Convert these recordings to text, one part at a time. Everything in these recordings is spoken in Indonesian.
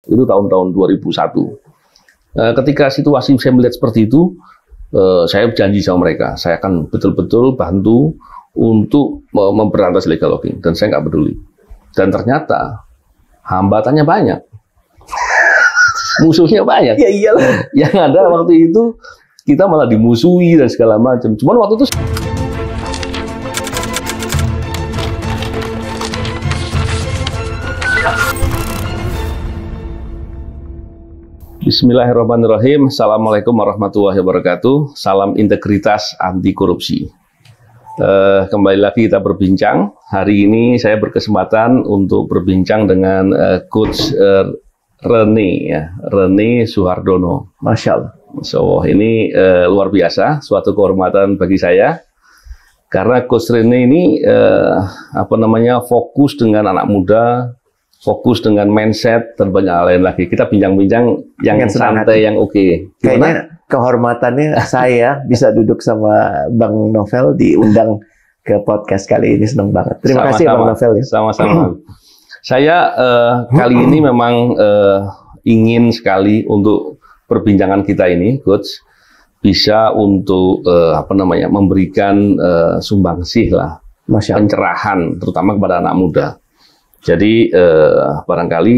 Itu tahun-tahun 2001. Ketika situasi saya melihat seperti itu, saya janji sama mereka, saya akan betul-betul bantu untuk memberantas illegal logging, dan saya nggak peduli. Dan ternyata hambatannya banyak, musuhnya banyak. Ya iyalah. Yang ada waktu itu kita malah dimusuhi dan segala macam. Cuman waktu itu Bismillahirrahmanirrahim. Assalamualaikum warahmatullahi wabarakatuh. Salam integritas anti korupsi. Kembali lagi kita berbincang. Hari ini saya berkesempatan untuk berbincang dengan Coach Rene, ya, Rene Suhardono. Masya Allah. So, ini luar biasa, suatu kehormatan bagi saya. Karena Coach Rene ini fokus dengan anak muda, fokus dengan mindset, dan banyak hal lain lagi. Kita bincang-bincang yang santai, yang oke. Kayaknya kehormatannya saya bisa duduk sama Bang Novel, diundang ke podcast kali ini. Senang banget. Terima kasih Bang Novel. Ya. Sama-sama. Saya kali ini memang ingin sekali untuk perbincangan kita ini, Coach, bisa untuk memberikan sumbangsih lah, pencerahan, terutama kepada anak muda. Jadi barangkali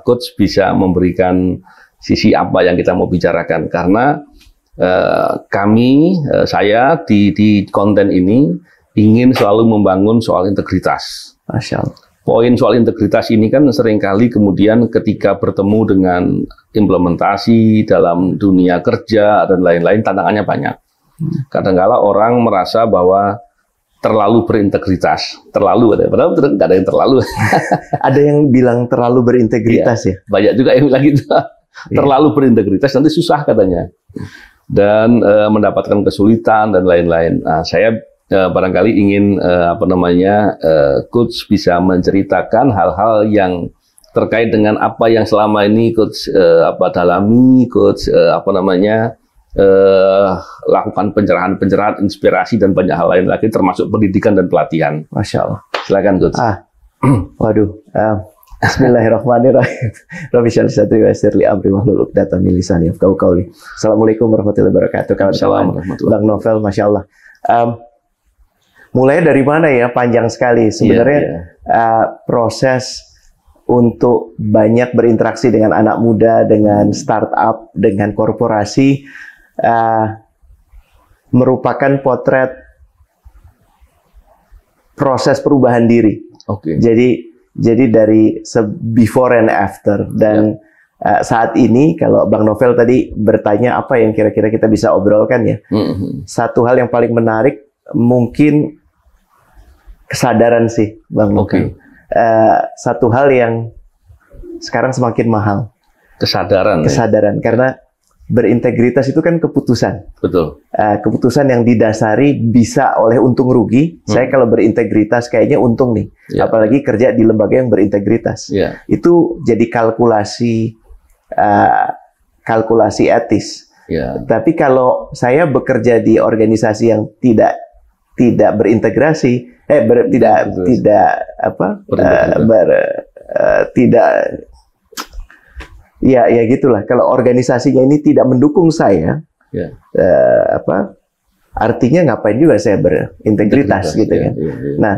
Coach bisa memberikan sisi apa yang kita mau bicarakan, karena saya di konten ini ingin selalu membangun soal integritas. Masya Allah. Poin soal integritas ini kan seringkali kemudian ketika bertemu dengan implementasi dalam dunia kerja dan lain-lain, tantangannya banyak. Kadang-kala orang merasa bahwa terlalu berintegritas, padahal nggak ada yang terlalu. Ada yang bilang terlalu berintegritas ya? Banyak juga yang bilang gitu. Terlalu berintegritas nanti susah katanya, dan mendapatkan kesulitan dan lain-lain. Nah, saya barangkali ingin Coach bisa menceritakan hal-hal yang terkait dengan apa yang selama ini Coach dalami, Coach lakukan pencerahan, inspirasi, dan banyak hal lain lagi, termasuk pendidikan dan pelatihan. Masya Allah. Silakan, Coach. Waduh. Bismillahirrahmanirrahim. Rabbi shrah li sadri wa yassir li amri wahlul 'uqdatam min lisani yafqahu qawli. Assalamualaikum warahmatullahi wabarakatuh. Kawan-kawan, Bang Novel, Masya Allah. Mulai dari mana ya? Panjang sekali sebenarnya. Proses untuk banyak berinteraksi dengan anak muda, dengan startup, dengan korporasi, merupakan potret proses perubahan diri. Oke. Jadi dari before and after, dan saat ini kalau Bang Novel tadi bertanya apa yang kira-kira kita bisa obrolkan ya. Satu hal yang paling menarik mungkin kesadaran sih, Bang Novel. Satu hal yang sekarang semakin mahal. Kesadaran. Karena berintegritas itu kan keputusan. Betul. Keputusan yang didasari bisa oleh untung rugi. Saya kalau berintegritas kayaknya untung nih. Apalagi kerja di lembaga yang berintegritas. Itu jadi kalkulasi etis. Tapi kalau saya bekerja di organisasi yang tidak berintegrasi, ya gitulah. Kalau organisasinya ini tidak mendukung saya, artinya ngapain juga saya berintegritas gitu kan. Nah,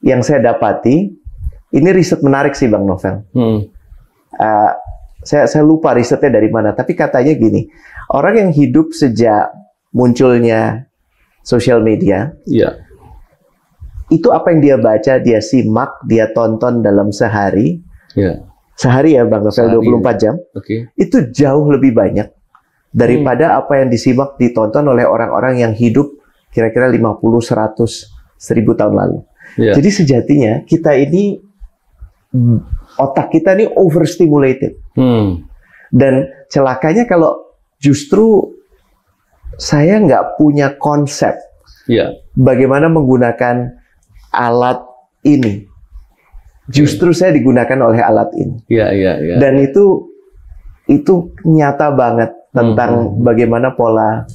yang saya dapati, ini riset menarik sih Bang Novel. Saya lupa risetnya dari mana, tapi katanya gini, orang yang hidup sejak munculnya sosial media, itu apa yang dia baca, dia simak, dia tonton dalam sehari, sehari ya Bang Novel, 24 jam, itu jauh lebih banyak daripada apa yang disimak, ditonton oleh orang-orang yang hidup kira-kira 50, 100, 1000 tahun lalu. Jadi sejatinya kita ini, otak kita ini overstimulated. Dan celakanya kalau justru saya nggak punya konsep bagaimana menggunakan alat ini. Justru saya digunakan oleh alat ini. Dan itu nyata banget tentang bagaimana pola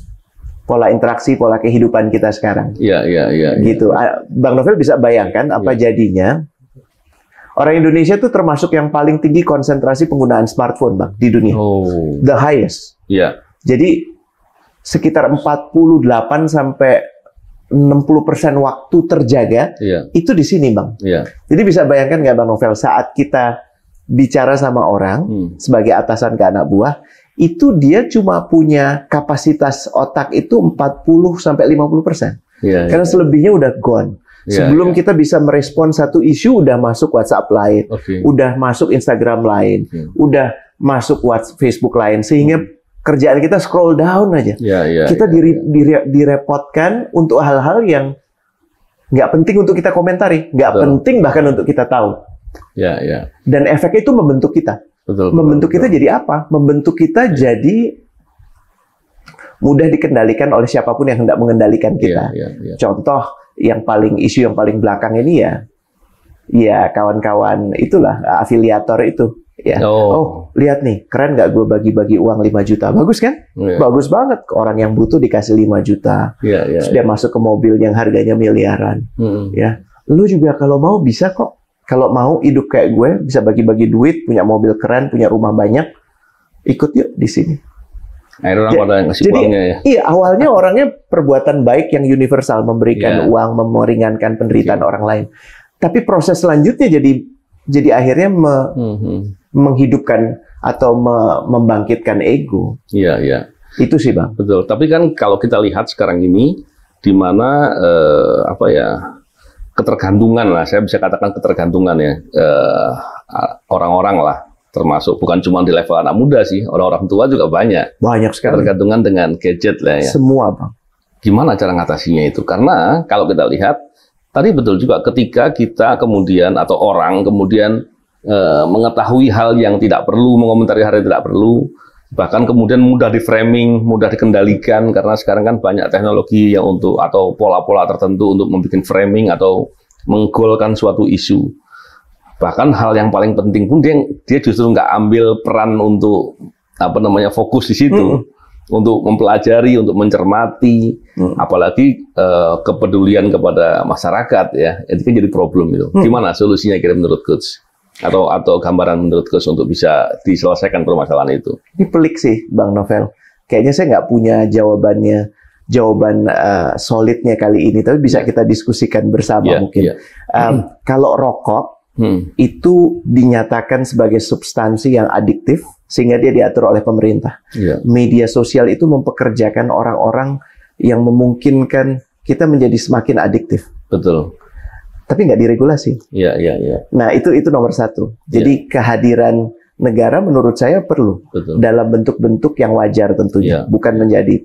interaksi, pola kehidupan kita sekarang. Gitu. Bang Novel bisa bayangkan apa jadinya Orang Indonesia tuh termasuk yang paling tinggi konsentrasi penggunaan smartphone, Bang, di dunia. The highest. Iya. Jadi sekitar 48 sampai 60% waktu terjaga itu di sini, Bang. Jadi bisa bayangkan nggak, Bang Novel, saat kita bicara sama orang sebagai atasan ke anak buah, itu dia cuma punya kapasitas otak itu 40 sampai 50%. Karena selebihnya udah gone. Sebelum kita bisa merespon satu isu, udah masuk WhatsApp lain, udah masuk Instagram lain, udah masuk Facebook lain, sehingga kerjaan kita scroll down aja. Kita direpotkan untuk hal-hal yang nggak penting untuk kita komentari, nggak penting bahkan untuk kita tahu. Dan efeknya itu membentuk kita. Membentuk kita jadi apa? Membentuk kita jadi mudah dikendalikan oleh siapapun yang hendak mengendalikan kita. Contoh isu yang paling belakang ini ya kawan-kawan itulah, afiliator itu. Oh, lihat nih, keren nggak gue bagi-bagi uang 5 juta? Bagus kan? Bagus banget. Orang yang butuh dikasih 5 juta. Terus dia masuk ke mobil yang harganya miliaran. Ya, lu juga kalau mau bisa kok. Kalau mau hidup kayak gue, bisa bagi-bagi duit, punya mobil keren, punya rumah banyak, ikut yuk di sini. Akhirnya orang pada ngasih uangnya ya? Iya, awalnya orangnya perbuatan baik yang universal, memberikan uang, meringankan penderitaan orang lain. Tapi proses selanjutnya jadi akhirnya menghidupkan atau membangkitkan ego. Itu sih, Bang. Betul. Tapi kan kalau kita lihat sekarang ini, di mana ketergantungan lah, saya bisa katakan ketergantungan ya, orang-orang lah. Termasuk bukan cuma di level anak muda sih, orang-orang tua juga banyak sekali ketergantungan dengan gadget lah ya. Semua, Bang. Gimana cara ngatasinya itu? Karena kalau kita lihat tadi betul juga, ketika kita kemudian atau orang kemudian mengetahui hal yang tidak perlu, mengomentari hal yang tidak perlu, bahkan kemudian mudah di framing, mudah dikendalikan, karena sekarang kan banyak teknologi yang untuk atau pola-pola tertentu untuk membuat framing atau menggolkan suatu isu. Bahkan hal yang paling penting pun dia justru nggak ambil peran untuk fokus di situ, untuk mempelajari, untuk mencermati, apalagi kepedulian kepada masyarakat ya, itu kan jadi problem itu. Gimana solusinya kira menurut Coach? Atau gambaran menurut Coach untuk bisa diselesaikan permasalahan itu? Ini pelik sih, Bang Novel. Kayaknya saya nggak punya jawaban solidnya kali ini, tapi bisa kita diskusikan bersama mungkin. Kalau rokok itu dinyatakan sebagai substansi yang adiktif sehingga dia diatur oleh pemerintah. Media sosial itu mempekerjakan orang-orang yang memungkinkan kita menjadi semakin adiktif. Betul. Tapi nggak diregulasi. Nah, itu nomor satu. Jadi kehadiran negara menurut saya perlu dalam bentuk-bentuk yang wajar tentunya, bukan menjadi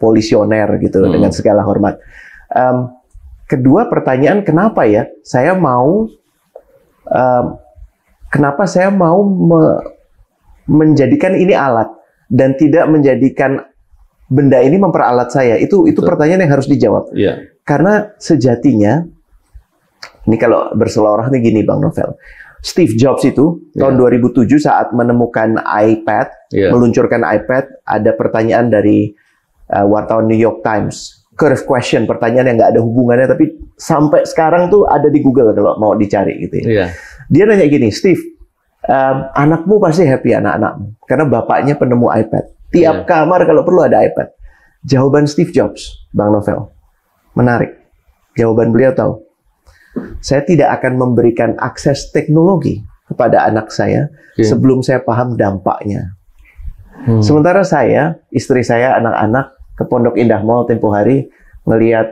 polisioner gitu dengan segala hormat. Kedua pertanyaan, kenapa ya kenapa saya mau menjadikan ini alat dan tidak menjadikan benda ini memperalat saya? Itu pertanyaan yang harus dijawab. Karena sejatinya, ini kalau berseloroh nih gini, Bang Novel. Steve Jobs itu tahun 2007 saat menemukan iPad, meluncurkan iPad, ada pertanyaan dari wartawan New York Times. Curve question, pertanyaan yang nggak ada hubungannya, tapi sampai sekarang tuh ada di Google kalau mau dicari gitu ya. Dia nanya gini, Steve, anakmu pasti happy, anak-anakmu, karena bapaknya penemu iPad. Tiap kamar kalau perlu ada iPad. Jawaban Steve Jobs, Bang Novel, menarik. Jawaban beliau tahu, saya tidak akan memberikan akses teknologi kepada anak saya sebelum saya paham dampaknya. Sementara saya, istri saya, anak-anak ke Pondok Indah Mall tempo hari, ngelihat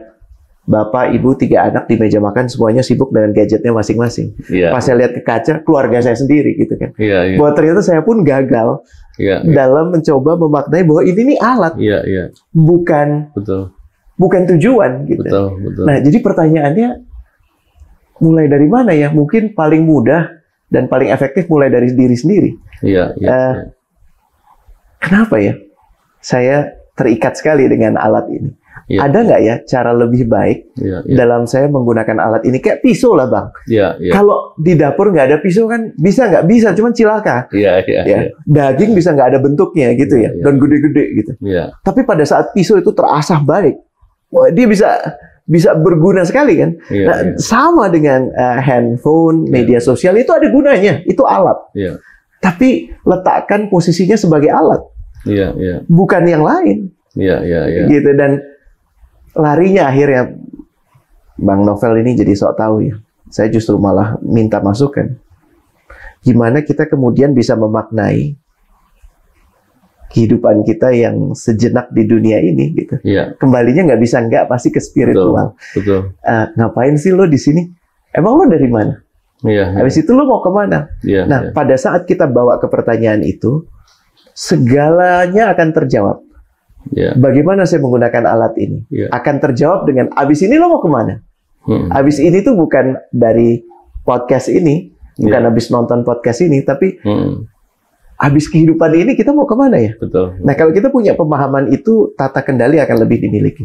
bapak, ibu, 3 anak di meja makan semuanya sibuk dengan gadgetnya masing-masing. Pas saya lihat ke kaca, keluarga saya sendiri gitu kan. Bahwa ternyata saya pun gagal dalam mencoba memaknai bahwa ini nih alat, bukan tujuan gitu. Nah, jadi pertanyaannya mulai dari mana ya? Mungkin paling mudah dan paling efektif mulai dari diri sendiri. Kenapa ya saya terikat sekali dengan alat ini? Ada nggak ya cara lebih baik dalam saya menggunakan alat ini? Kayak pisau lah, Bang. Kalau di dapur nggak ada pisau kan bisa nggak bisa, cuman cilaka. Daging bisa nggak ada bentuknya gitu dan gede-gede gitu. Tapi pada saat pisau itu terasah baik, dia bisa berguna sekali kan. Sama dengan handphone, media sosial itu ada gunanya, itu alat. Tapi letakkan posisinya sebagai alat, bukan yang lain. Gitu. Dan larinya akhirnya Bang Novel ini jadi sok tahu ya. Saya justru malah minta masukan. Gimana kita kemudian bisa memaknai kehidupan kita yang sejenak di dunia ini gitu. Kembalinya nggak bisa nggak, pasti ke spiritual. Betul. Ngapain sih lo di sini? Emang lo dari mana? Habis itu lo mau kemana? Nah, pada saat kita bawa ke pertanyaan itu, segalanya akan terjawab. Bagaimana saya menggunakan alat ini? Akan terjawab dengan, abis ini lo mau kemana? Abis ini tuh bukan dari podcast ini, bukan habis nonton podcast ini, tapi habis kehidupan ini kita mau kemana ya? Betul. Nah, kalau kita punya pemahaman itu, tata kendali akan lebih dimiliki.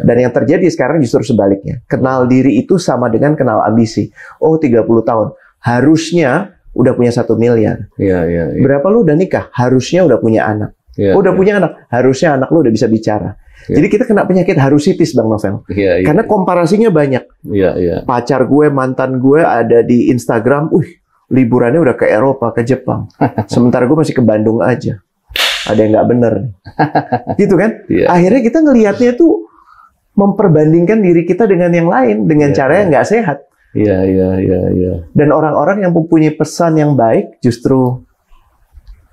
Dan yang terjadi sekarang justru sebaliknya. Kenal diri itu sama dengan kenal ambisi. Oh, 30 tahun. Harusnya udah punya 1 miliar. Berapa lu udah nikah? Harusnya udah punya anak. Udah punya anak. Harusnya anak lu udah bisa bicara. Jadi kita kena penyakit harusitis, Bang Novel. Karena komparasinya banyak. Pacar gue, mantan gue ada di Instagram, liburannya udah ke Eropa, ke Jepang. Sementara gue masih ke Bandung aja. Ada yang nggak bener. Gitu kan? Akhirnya kita ngelihatnya tuh memperbandingkan diri kita dengan yang lain, dengan cara yang nggak sehat. Dan orang-orang yang mempunyai pesan yang baik justru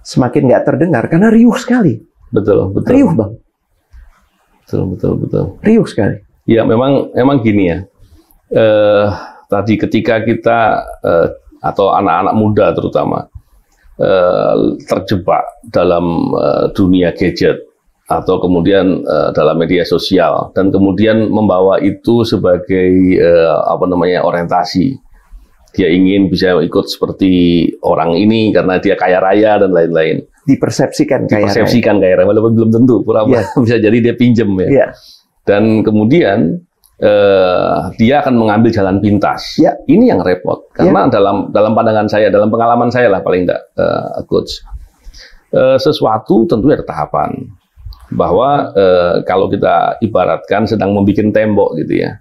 semakin nggak terdengar, karena riuh sekali. Betul. Riuh, Bang. Betul. Riuh sekali. Ya, memang gini ya. Tadi ketika kita atau anak-anak muda terutama terjebak dalam dunia gadget atau kemudian dalam media sosial dan kemudian membawa itu sebagai orientasi. Dia ingin bisa ikut seperti orang ini karena dia kaya raya dan lain-lain. Dipersepsikan kaya raya, walaupun belum tentu, bisa jadi dia pinjem ya. Dan kemudian dia akan mengambil jalan pintas. Ini yang repot karena dalam pandangan saya, dalam pengalaman saya lah paling enggak, coach, sesuatu tentu ada tahapan. Bahwa kalau kita ibaratkan sedang membuat tembok gitu ya,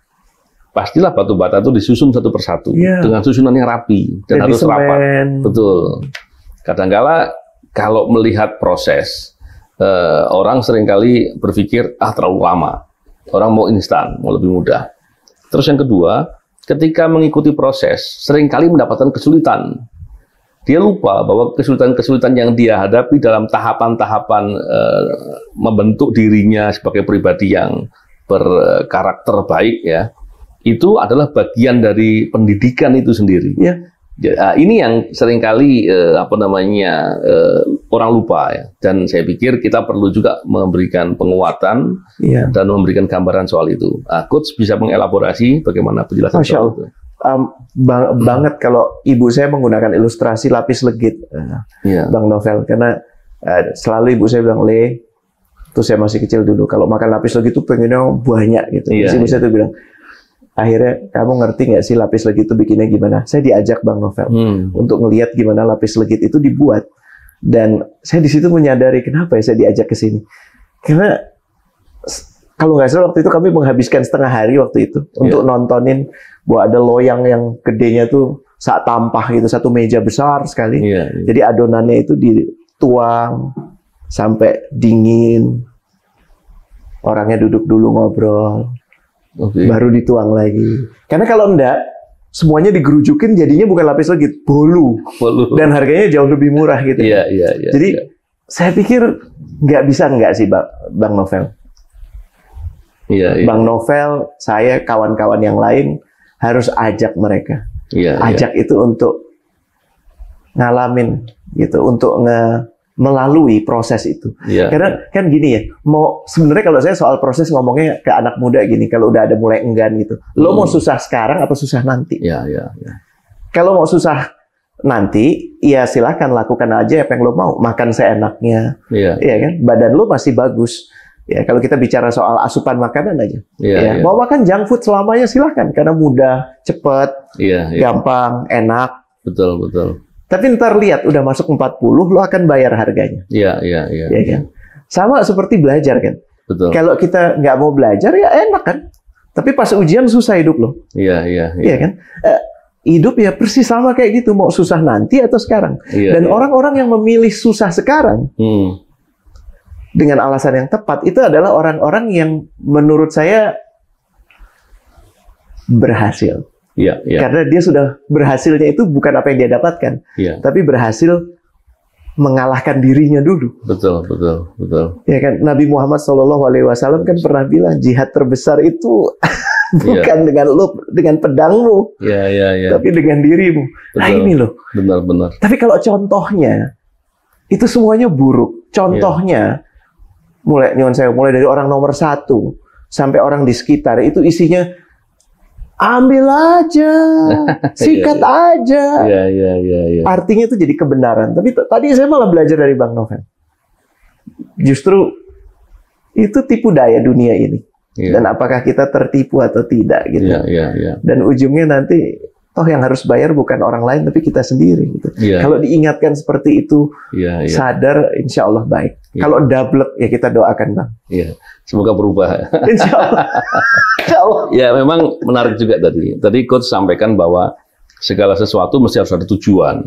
pastilah batu bata itu disusun satu persatu dengan susunan yang rapi dan harus rapat. Betul. Kadangkala kalau melihat proses, orang seringkali berpikir terlalu lama. Orang mau instan, mau lebih mudah. Terus yang kedua, ketika mengikuti proses, seringkali mendapatkan kesulitan. Dia lupa bahwa kesulitan-kesulitan yang dia hadapi dalam tahapan-tahapan membentuk dirinya sebagai pribadi yang berkarakter baik ya, itu adalah bagian dari pendidikan itu sendiri. Ini yang seringkali orang lupa ya. Dan saya pikir kita perlu juga memberikan penguatan dan memberikan gambaran soal itu. Coach bisa mengelaborasi bagaimana penjelasan soal itu. Banget kalau ibu saya menggunakan ilustrasi lapis legit, Bang Novel, karena selalu ibu saya bilang, tuh saya masih kecil dulu, kalau makan lapis legit itu pengennya banyak gitu. Ibu saya tuh bilang, akhirnya kamu ngerti nggak sih lapis legit itu bikinnya gimana? Saya diajak Bang Novel untuk ngelihat gimana lapis legit itu dibuat, dan saya di situ menyadari kenapa ya saya diajak ke sini. Karena kalau nggak salah waktu itu kami menghabiskan setengah hari waktu itu untuk nontonin bahwa ada loyang yang gedenya tuh saat tampah gitu, satu meja besar sekali. Jadi adonannya itu dituang sampai dingin, orangnya duduk dulu ngobrol. Baru dituang lagi. Karena kalau enggak, semuanya digerujukin jadinya bukan lapis legit, bolu. Dan harganya jauh lebih murah gitu. Jadi saya pikir nggak bisa nggak sih Bang Novel. Bang Novel, saya, kawan-kawan yang lain harus ajak mereka. Ajak itu untuk ngalamin gitu, untuk melalui proses itu. Karena kan gini ya, sebenarnya kalau saya soal proses ngomongnya ke anak muda gini, kalau udah ada mulai enggan gitu, lo mau susah sekarang atau susah nanti? Kalau mau susah nanti, ya silahkan lakukan aja apa yang lo mau, makan seenaknya, kan? Badan lo masih bagus. Ya, kalau kita bicara soal asupan makanan aja, mau makan junk food selamanya silahkan, karena mudah, cepat, gampang, enak. Betul. Tapi ntar lihat, udah masuk 40, lo akan bayar harganya. Ya kan? Sama seperti belajar kan. Kalau kita nggak mau belajar, ya enak kan. Tapi pas ujian susah hidup loh. Iya kan? Hidup ya persis sama kayak gitu, mau susah nanti atau sekarang. Dan orang-orang yang memilih susah sekarang dengan alasan yang tepat itu adalah orang-orang yang menurut saya berhasil. Karena dia sudah berhasilnya itu bukan apa yang dia dapatkan, tapi berhasil mengalahkan dirinya dulu. Betul. Ya kan, Nabi Muhammad SAW kan pernah bilang jihad terbesar itu bukan dengan pedangmu, tapi dengan dirimu. Betul. Nah ini loh. Benar. Tapi kalau contohnya itu semuanya buruk. Contohnya mulai dari orang nomor 1 sampai orang di sekitar itu isinya ambil aja, sikat aja. Artinya itu jadi kebenaran. Tapi tadi saya malah belajar dari Bang Novel. Justru itu tipu daya dunia ini. Dan apakah kita tertipu atau tidak gitu. Dan ujungnya nanti toh yang harus bayar bukan orang lain tapi kita sendiri gitu. Kalau diingatkan seperti itu, sadar, insya Allah baik. Kalau double ya kita doakan Bang. Semoga berubah. Insya Allah. Ya memang menarik juga tadi. Tadi Coach sampaikan bahwa segala sesuatu mesti harus ada tujuan.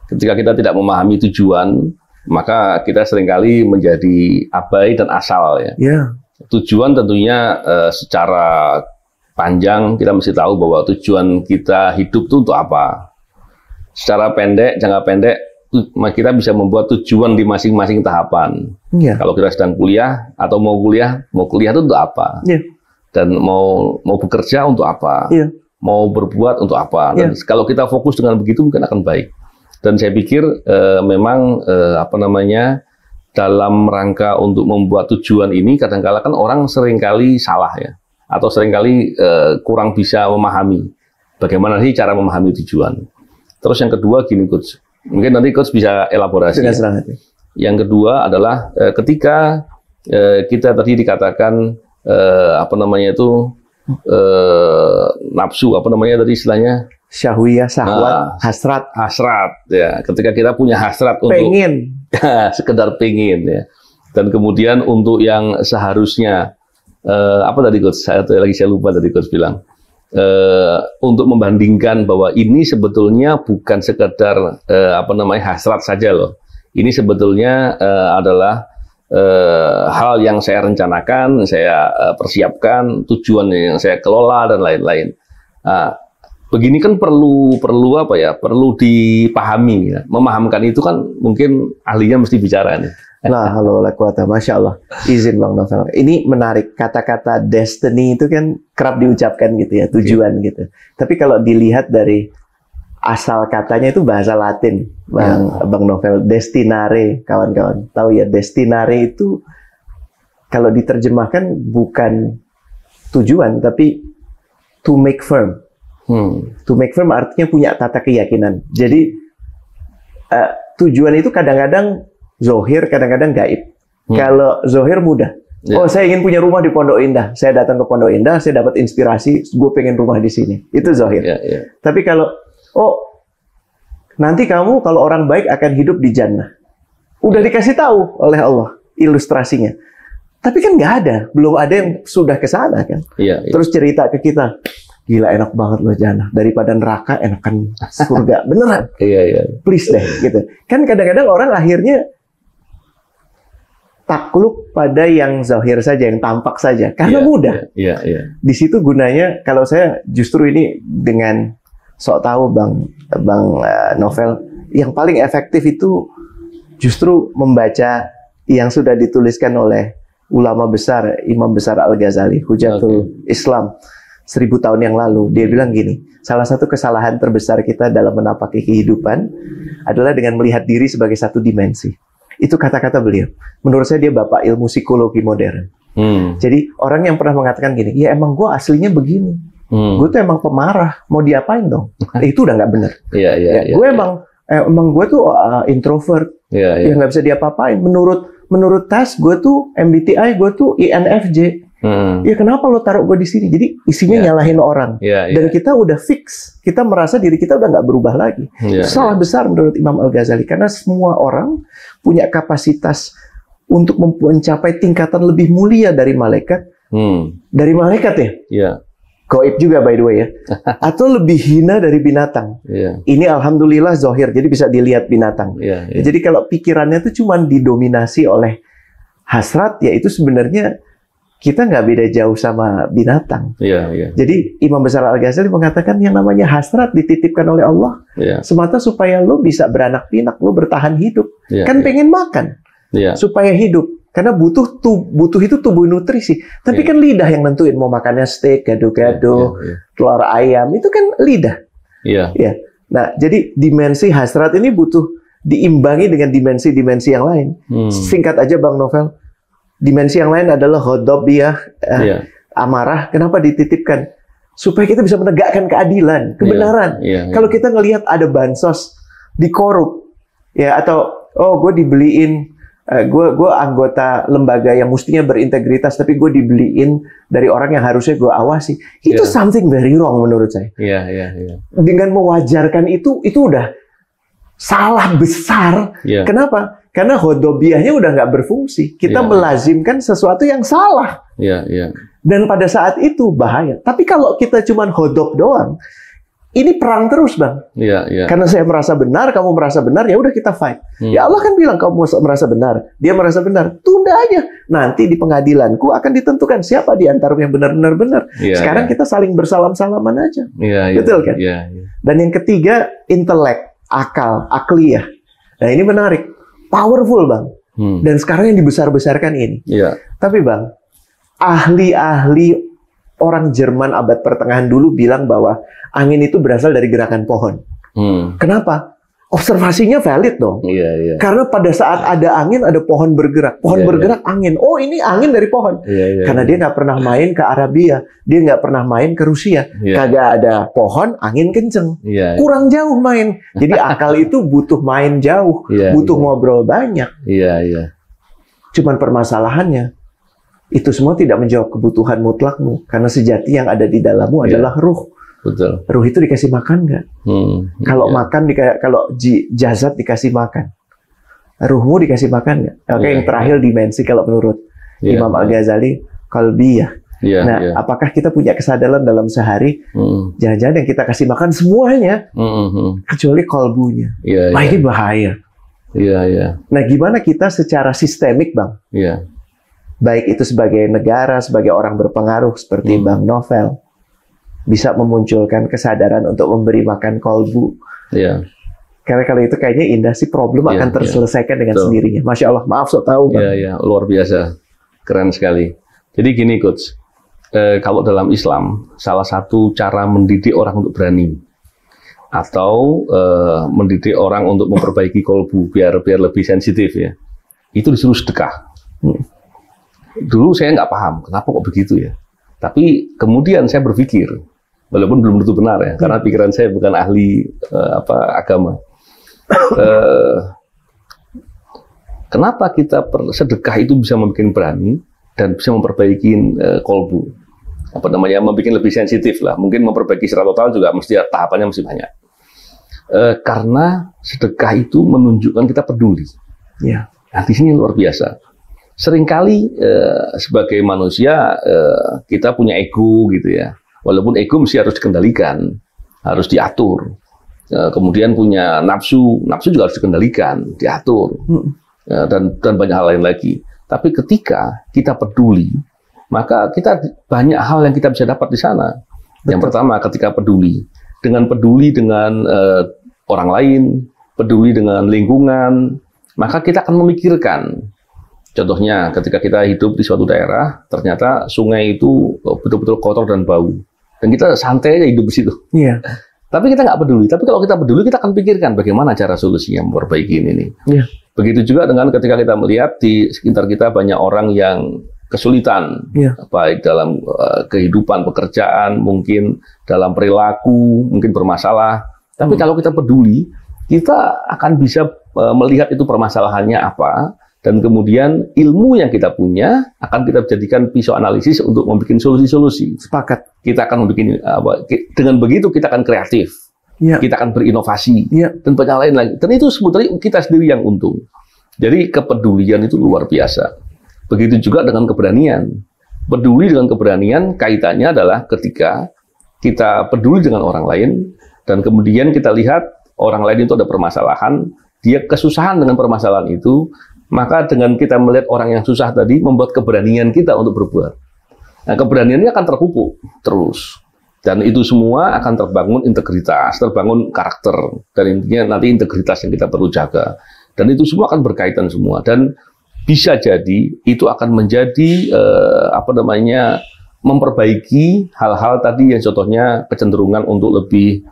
Ketika kita tidak memahami tujuan, maka kita seringkali menjadi abai dan asal ya. Tujuan tentunya secara panjang kita mesti tahu bahwa tujuan kita hidup itu untuk apa. Secara pendek, jangka pendek, kita bisa membuat tujuan di masing-masing tahapan. Kalau kita sedang kuliah atau mau kuliah itu untuk apa? Dan mau bekerja untuk apa? Mau berbuat untuk apa? Dan kalau kita fokus dengan begitu mungkin akan baik. Dan saya pikir memang dalam rangka untuk membuat tujuan ini kadang-kala kan orang seringkali salah ya, atau seringkali kurang bisa memahami bagaimana sih cara memahami tujuan. Terus yang kedua gini Coach, mungkin nanti Coach bisa elaborasi. Yang kedua adalah ketika kita tadi dikatakan nafsu, tadi istilahnya syahwiyah, syahwat, hasrat ya. Ketika kita punya hasrat untuk sekedar pengen ya. Dan kemudian untuk yang seharusnya apa tadi Coach? Saya lupa tadi Coach bilang. Untuk membandingkan bahwa ini sebetulnya bukan sekedar hasrat saja loh. Ini sebetulnya adalah hal yang saya rencanakan, saya persiapkan, tujuan yang saya kelola dan lain-lain. Begini kan perlu dipahami ya. Memahamkan itu kan mungkin ahlinya mesti bicara nih. Lah, halo kuota, masya Allah. Izin Bang Novel. Ini menarik, kata-kata destiny itu kan kerap diucapkan gitu ya, tujuan gitu. Tapi kalau dilihat dari asal katanya itu bahasa Latin, Bang Novel, destinare, kawan-kawan. Tahu ya, destinare itu kalau diterjemahkan bukan tujuan, tapi to make firm. To make firm artinya punya tata keyakinan. Jadi tujuan itu kadang-kadang zohir, kadang-kadang gaib. Kalau zohir mudah. Oh, saya ingin punya rumah di Pondok Indah. Saya datang ke Pondok Indah, saya dapat inspirasi, gue pengen rumah di sini. Itu zohir. Tapi kalau nanti kamu kalau orang baik akan hidup di jannah. Udah dikasih tahu oleh Allah ilustrasinya. Tapi kan nggak ada, belum ada yang sudah ke sana kan. Terus cerita ke kita, gila enak banget loh jannah, daripada neraka enakan surga. Beneran? Please deh gitu. Kan kadang-kadang orang akhirnya takluk pada yang zahir saja, yang tampak saja, karena mudah. Di situ gunanya, kalau saya justru ini dengan sok tahu Bang Novel, yang paling efektif itu justru membaca yang sudah dituliskan oleh ulama besar, Imam besar Al-Ghazali, Hujatul Islam, 1000 tahun yang lalu. Dia bilang gini, salah satu kesalahan terbesar kita dalam menapaki kehidupan adalah dengan melihat diri sebagai satu dimensi. Itu kata-kata beliau. Menurut saya dia bapak ilmu psikologi modern. Jadi orang yang pernah mengatakan gini, ya emang gue aslinya begini. Gue tuh emang pemarah, mau diapain dong? Itu udah nggak bener. Gue emang gue tuh introvert, ya nggak bisa diapa-apain. Menurut tes gue tuh MBTI, gue tuh INFJ. Ya kenapa lo taruh gue di sini? Jadi isinya nyalahin orang. Dan kita udah fix, kita merasa diri kita udah nggak berubah lagi. Salah besar menurut Imam Al-Ghazali, karena semua orang punya kapasitas untuk mencapai tingkatan lebih mulia dari malaikat Dari malaikat ya? Iya. Gaib juga by the way ya. Atau lebih hina dari binatang. Iya. Ini alhamdulillah zohir, jadi bisa dilihat binatang. Iya, iya. Jadi kalau pikirannya itu cuma didominasi oleh hasrat, ya itu sebenarnya kita nggak beda jauh sama binatang. Iya, iya. Jadi Imam Besar Al-Ghazali mengatakan yang namanya hasrat dititipkan oleh Allah semata supaya lo bisa beranak pinak, lo bertahan hidup. Kan pengen makan supaya hidup. Karena butuh itu tubuh nutrisi. Tapi kan lidah yang nentuin mau makannya steak, gado-gado, telur ayam, itu kan lidah. Iya. Ya. Nah, jadi dimensi hasrat ini butuh diimbangi dengan dimensi-dimensi yang lain. Singkat aja Bang Novel, dimensi yang lain adalah ghadabiyah, amarah. Kenapa dititipkan? Supaya kita bisa menegakkan keadilan, kebenaran. Kalau kita ngelihat ada bansos dikorup, ya, atau gue dibeliin, gue anggota lembaga yang mestinya berintegritas, tapi gue dibeliin dari orang yang harusnya gue awasi. Itu something very wrong menurut saya. Dengan mewajarkan itu udah salah besar. Kenapa? Karena hodobiyahnya udah nggak berfungsi. Kita melazimkan sesuatu yang salah. Dan pada saat itu bahaya. Tapi kalau kita cuma hodob doang, ini perang terus, Bang. Karena saya merasa benar, kamu merasa benar, ya udah kita fight. Ya Allah kan bilang kamu merasa benar, dia merasa benar. Tunda aja. Nanti di pengadilanku akan ditentukan siapa di antara yang benar-benar benar. Sekarang kita saling bersalam-salaman aja. Betul kan? Dan yang ketiga, intelek, akal, akliyah. Nah, ini menarik. Powerful, Bang. Dan sekarang yang dibesar-besarkan ini. Tapi, Bang, ahli-ahli orang Jerman abad pertengahan dulu bilang bahwa angin itu berasal dari gerakan pohon. Kenapa? Observasinya valid dong. Karena pada saat ada angin, ada pohon bergerak. Pohon bergerak, angin. Oh, ini angin dari pohon. Karena dia nggak pernah main ke Arabia. Dia nggak pernah main ke Rusia. Kagak ada pohon, angin kenceng. Kurang jauh main. Jadi akal itu butuh main jauh. Butuh ngobrol banyak. Cuman permasalahannya, itu semua tidak menjawab kebutuhan mutlakmu. Karena sejati yang ada di dalammu adalah ruh. Betul. Ruh itu dikasih makan nggak? Kalau makan, kalau jasad dikasih makan, ruhmu dikasih makan nggak? Oke, yang terakhir dimensi kalau menurut Imam Al-Ghazali, qalbiyah. Apakah kita punya kesadaran dalam sehari? Jangan-jangan yang kita kasih makan semuanya, kecuali kolbunya. Ini bahaya. Nah, gimana kita secara sistemik, Bang? Baik itu sebagai negara, sebagai orang berpengaruh seperti Bang Novel, bisa memunculkan kesadaran untuk memberi makan kolbu. Karena kalau itu kayaknya indah sih, problem akan terselesaikan dengan sendirinya. Masya Allah, maaf so tahu, Bang. Luar biasa, keren sekali. Jadi gini, Coach, kalau dalam Islam salah satu cara mendidik orang untuk berani atau mendidik orang untuk memperbaiki kolbu biar lebih sensitif ya, itu disuruh sedekah. Dulu saya nggak paham kenapa kok begitu ya. Tapi kemudian saya berpikir, walaupun belum tentu benar ya, karena pikiran saya bukan ahli agama. Kenapa kita sedekah itu bisa membuat berani dan bisa memperbaiki kolbu? Membuat lebih sensitif lah. Mungkin memperbaiki secara total juga mesti tahapannya masih banyak. Karena sedekah itu menunjukkan kita peduli. Nah, di sini luar biasa. Seringkali sebagai manusia kita punya ego gitu ya. Walaupun ego mesti harus dikendalikan, harus diatur. Kemudian punya nafsu juga harus dikendalikan, diatur. Dan banyak hal lain lagi. Tapi ketika kita peduli, maka kita banyak hal yang kita bisa dapat di sana. Yang pertama, ketika peduli dengan orang lain, peduli dengan lingkungan, maka kita akan memikirkan. Contohnya, ketika kita hidup di suatu daerah, ternyata sungai itu betul-betul kotor dan bau. Dan kita santai aja hidup di situ. Tapi kita nggak peduli. Tapi kalau kita peduli, kita akan pikirkan bagaimana cara solusinya memperbaiki ini. Begitu juga dengan ketika kita melihat di sekitar kita banyak orang yang kesulitan, baik dalam kehidupan, pekerjaan, mungkin dalam perilaku, mungkin bermasalah. Tapi kalau kita peduli, kita akan bisa melihat itu permasalahannya apa, dan kemudian ilmu yang kita punya akan kita jadikan pisau analisis untuk membuat solusi-solusi. Sepakat. Kita akan membuat, dengan begitu kita akan kreatif, kita akan berinovasi, dan banyak lain lagi. Dan itu sebetulnya kita sendiri yang untung. Jadi kepedulian itu luar biasa. Begitu juga dengan keberanian. Peduli dengan keberanian kaitannya adalah ketika kita peduli dengan orang lain dan kemudian kita lihat orang lain itu ada permasalahan, dia kesusahan dengan permasalahan itu, maka dengan kita melihat orang yang susah tadi membuat keberanian kita untuk berbuat. Nah, keberaniannya akan terpupuk terus. Dan itu semua akan terbangun integritas, terbangun karakter, dan intinya nanti integritas yang kita perlu jaga. Dan itu semua akan berkaitan semua. Dan bisa jadi itu akan menjadi memperbaiki hal-hal tadi yang contohnya kecenderungan untuk lebih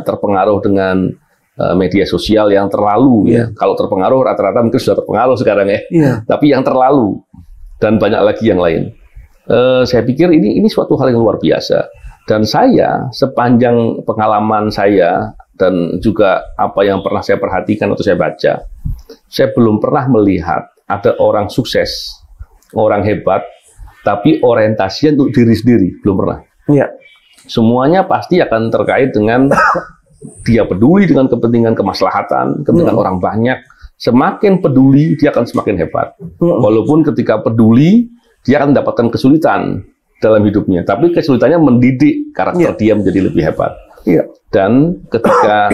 terpengaruh dengan media sosial yang terlalu ya. Kalau terpengaruh rata-rata mungkin sudah terpengaruh sekarang ya. Tapi yang terlalu dan banyak lagi yang lain. Saya pikir ini suatu hal yang luar biasa. Dan saya sepanjang pengalaman saya dan juga apa yang pernah saya perhatikan atau saya baca, saya belum pernah melihat ada orang sukses, orang hebat, tapi orientasinya untuk diri sendiri, belum pernah. Semuanya pasti akan terkait dengan dia peduli dengan kepentingan kemaslahatan, kepentingan orang banyak. Semakin peduli, dia akan semakin hebat. Walaupun ketika peduli, dia akan mendapatkan kesulitan dalam hidupnya. Tapi kesulitannya mendidik karakter dia menjadi lebih hebat. Dan ketika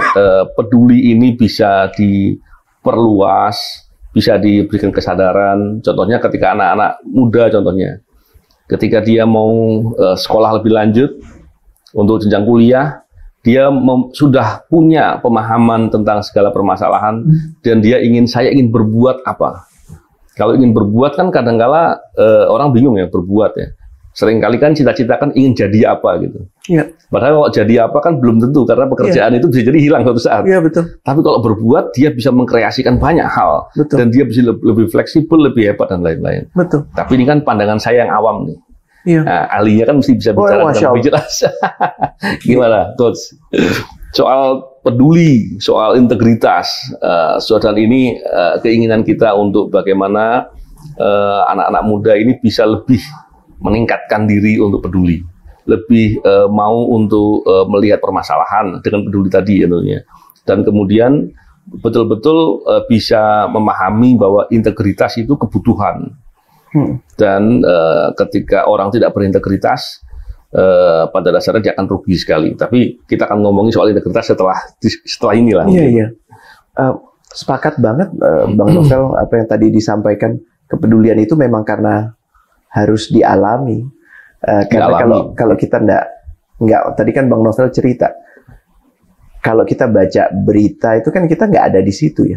peduli ini bisa diperluas, bisa diberikan kesadaran. Contohnya ketika anak-anak muda, contohnya. Ketika dia mau sekolah lebih lanjut, untuk jenjang kuliah, dia sudah punya pemahaman tentang segala permasalahan, dan dia saya ingin berbuat apa. Kalau ingin berbuat kan kadang-kala orang bingung ya, berbuat ya. Seringkali kan cita-cita kan ingin jadi apa gitu. Padahal kalau jadi apa kan belum tentu, karena pekerjaan itu bisa jadi hilang suatu saat. Betul. Tapi kalau berbuat, dia bisa mengkreasikan banyak hal. Betul. Dan dia bisa lebih fleksibel, lebih hebat, dan lain-lain. Betul. Tapi ini kan pandangan saya yang awam nih. Nah, ahlinya kan mesti bisa bicara dengan lebih jelas. Gimana, Coach? Soal peduli, soal integritas, dan ini keinginan kita untuk bagaimana anak-anak muda ini bisa lebih meningkatkan diri untuk peduli, lebih mau untuk melihat permasalahan dengan peduli tadi tentunya, dan kemudian betul-betul bisa memahami bahwa integritas itu kebutuhan. Dan ketika orang tidak berintegritas, pada dasarnya dia akan rugi sekali. Tapi kita akan ngomongin soal integritas setelah inilah. Sepakat banget, Bang Novel, apa yang tadi disampaikan. Kepedulian itu memang karena harus dialami. Karena kalau kita nggak, tadi kan Bang Novel cerita, kalau kita baca berita itu kan kita nggak ada di situ ya.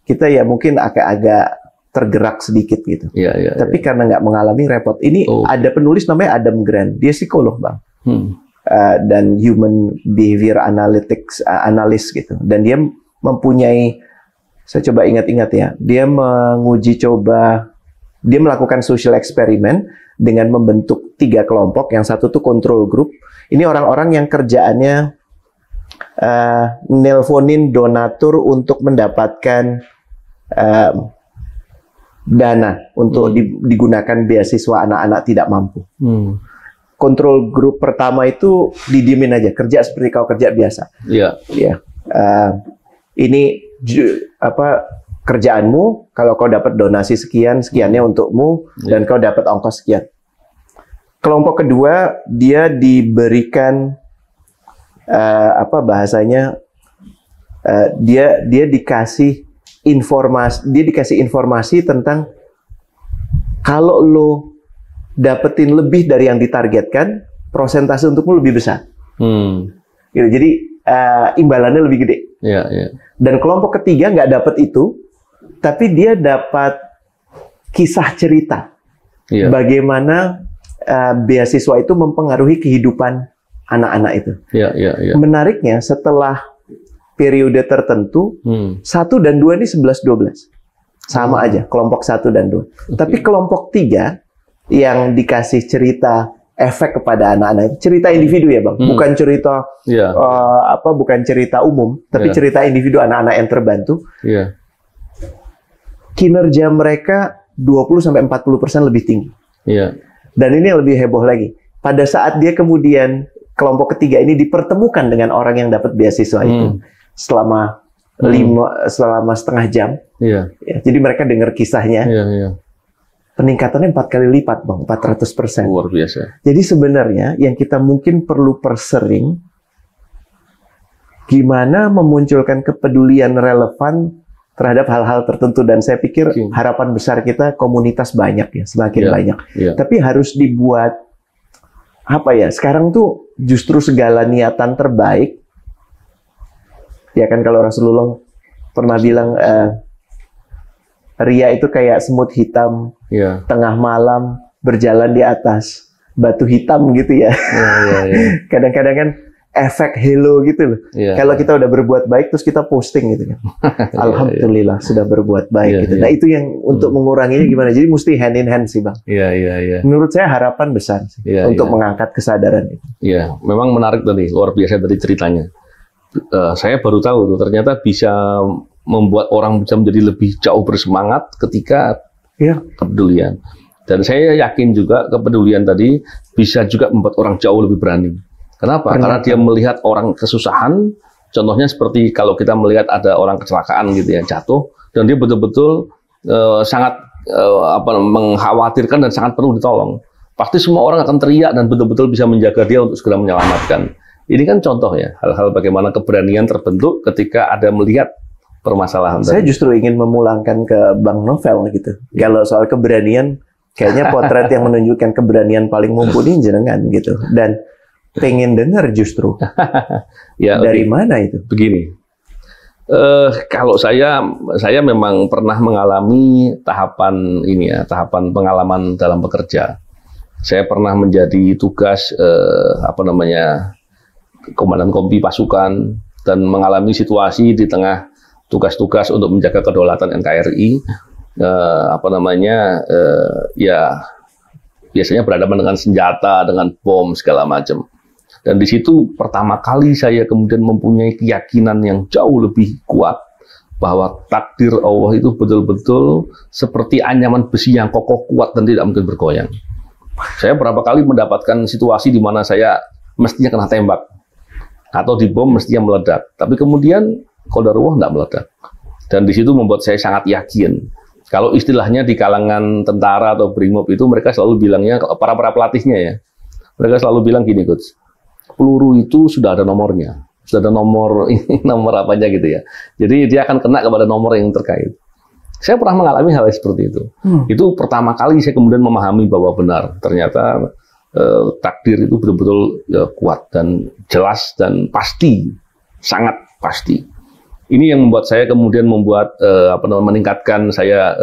Kita ya mungkin agak tergerak sedikit gitu. Tapi karena nggak mengalami, repot. Ini ada penulis namanya Adam Grant, dia psikolog, Bang. Dan human behavior analyst gitu. Dan dia mempunyai, saya coba ingat-ingat ya, dia dia melakukan social experiment dengan membentuk 3 kelompok. Yang satu tuh control group. Ini orang-orang yang kerjaannya nelponin donatur untuk mendapatkan dana untuk digunakan beasiswa anak-anak tidak mampu. Kontrol grup pertama itu didiemin aja, kerja seperti kau kerja biasa. Ini kerjaanmu, kalau kau dapat donasi sekian, sekiannya untukmu, dan kau dapat ongkos sekian. Kelompok kedua, dia diberikan dia dikasih informasi tentang kalau lo dapetin lebih dari yang ditargetkan, prosentase untukmu lebih besar. Gitu. Jadi imbalannya lebih gede. Dan kelompok ketiga nggak dapet itu, tapi dia dapat kisah cerita bagaimana beasiswa itu mempengaruhi kehidupan anak-anak itu. Menariknya, setelah periode tertentu, 1 dan 2 ini 11-12. Sama aja, kelompok 1 dan 2. Tapi kelompok 3 yang dikasih cerita efek kepada anak-anak, cerita individu ya, Bang. Bukan cerita bukan cerita umum, tapi cerita individu anak-anak yang terbantu. Kinerja mereka 20-40% lebih tinggi. Dan ini yang lebih heboh lagi. Pada saat dia kemudian kelompok ketiga ini dipertemukan dengan orang yang dapat beasiswa itu selama setengah jam. Jadi mereka dengar kisahnya. peningkatannya 4 kali lipat, Bang, 400%. Luar biasa. Jadi sebenarnya yang kita mungkin perlu persering, gimana memunculkan kepedulian relevan terhadap hal-hal tertentu. Dan saya pikir harapan besar kita komunitas banyak ya, semakin banyak. Tapi harus dibuat, apa ya, sekarang tuh justru segala niatan terbaik, ya kan kalau Rasulullah pernah bilang, ria itu kayak semut hitam, tengah malam berjalan di atas batu hitam gitu ya. Kadang-kadang kan efek halo gitu loh. Kalau kita udah berbuat baik terus kita posting gitu kan. Alhamdulillah sudah berbuat baik gitu. Nah itu yang untuk menguranginya gimana? Jadi mesti hand in hand sih, Bang. Menurut saya harapan besar sih untuk mengangkat kesadaran itu. Iya, memang menarik tadi, luar biasa dari ceritanya. Saya baru tahu tuh ternyata bisa membuat orang bisa menjadi lebih jauh bersemangat ketika kepedulian. Dan saya yakin juga kepedulian tadi bisa juga membuat orang jauh lebih berani. Kenapa? Karena dia melihat orang kesusahan, contohnya seperti kalau kita melihat ada orang kecelakaan gitu ya, jatuh, dan dia betul-betul sangat mengkhawatirkan dan sangat perlu ditolong. Pasti semua orang akan teriak dan betul-betul bisa menjaga dia untuk segera menyelamatkan. Ini kan contoh ya, hal-hal bagaimana keberanian terbentuk ketika ada melihat permasalahan. Saya justru ingin memulangkan ke Bang Novel gitu. Kalau soal keberanian, kayaknya potret yang menunjukkan keberanian paling mumpuni jenengan gitu. Dan pengen dengar justru dari mana itu? Begini, kalau saya memang pernah mengalami tahapan ini ya, tahapan pengalaman dalam bekerja. Saya pernah menjadi tugas komandan kompi pasukan dan mengalami situasi di tengah tugas-tugas untuk menjaga kedaulatan NKRI, biasanya berhadapan dengan senjata, dengan bom segala macam. Dan di situ pertama kali saya kemudian mempunyai keyakinan yang jauh lebih kuat bahwa takdir Allah itu betul-betul seperti anyaman besi yang kokoh, kuat dan tidak mungkin bergoyang. Saya berapa kali mendapatkan situasi di mana saya mestinya kena tembak atau dibom mestinya meledak, tapi kemudian qadarullah nggak meledak. Dan di situ membuat saya sangat yakin. Kalau istilahnya di kalangan tentara atau brimob itu mereka selalu bilangnya, para pelatihnya ya, mereka selalu bilang gini, Coach, peluru itu sudah ada nomornya, sudah ada nomor apanya gitu ya. Jadi dia akan kena kepada nomor yang terkait. Saya pernah mengalami hal seperti itu. Itu pertama kali saya kemudian memahami bahwa benar ternyata takdir itu betul-betul kuat dan jelas dan pasti, sangat pasti. Ini yang membuat saya kemudian meningkatkan saya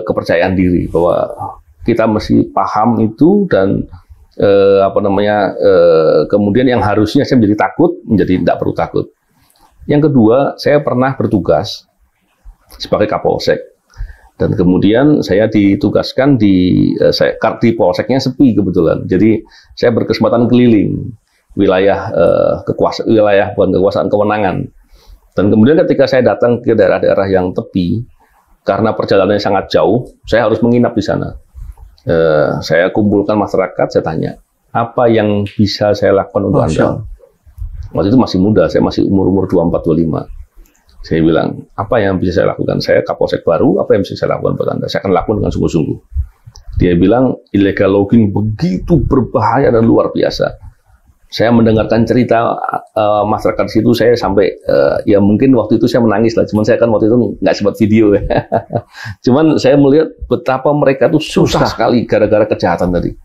kepercayaan diri bahwa kita mesti paham itu dan kemudian yang harusnya saya menjadi takut menjadi tidak perlu takut. Yang kedua, saya pernah bertugas sebagai Kapolsek dan kemudian saya ditugaskan di Polseknya sepi kebetulan. Jadi saya berkesempatan keliling wilayah kekuasaan kewenangan. Dan kemudian ketika saya datang ke daerah-daerah yang tepi, karena perjalanannya sangat jauh, saya harus menginap di sana. Saya kumpulkan masyarakat, saya tanya, apa yang bisa saya lakukan untuk Anda? Waktu itu masih muda, saya masih umur 24-25. Saya bilang, apa yang bisa saya lakukan? Saya Kapolsek baru, apa yang bisa saya lakukan buat Anda? Saya akan lakukan dengan sungguh-sungguh. Dia bilang, illegal logging begitu berbahaya dan luar biasa. Saya mendengarkan cerita masyarakat di situ, saya sampai ya mungkin waktu itu saya menangis lah. Cuman saya kan waktu itu nggak sempat video ya. Cuman saya melihat betapa mereka tuh susah sekali gara-gara kejahatan tadi.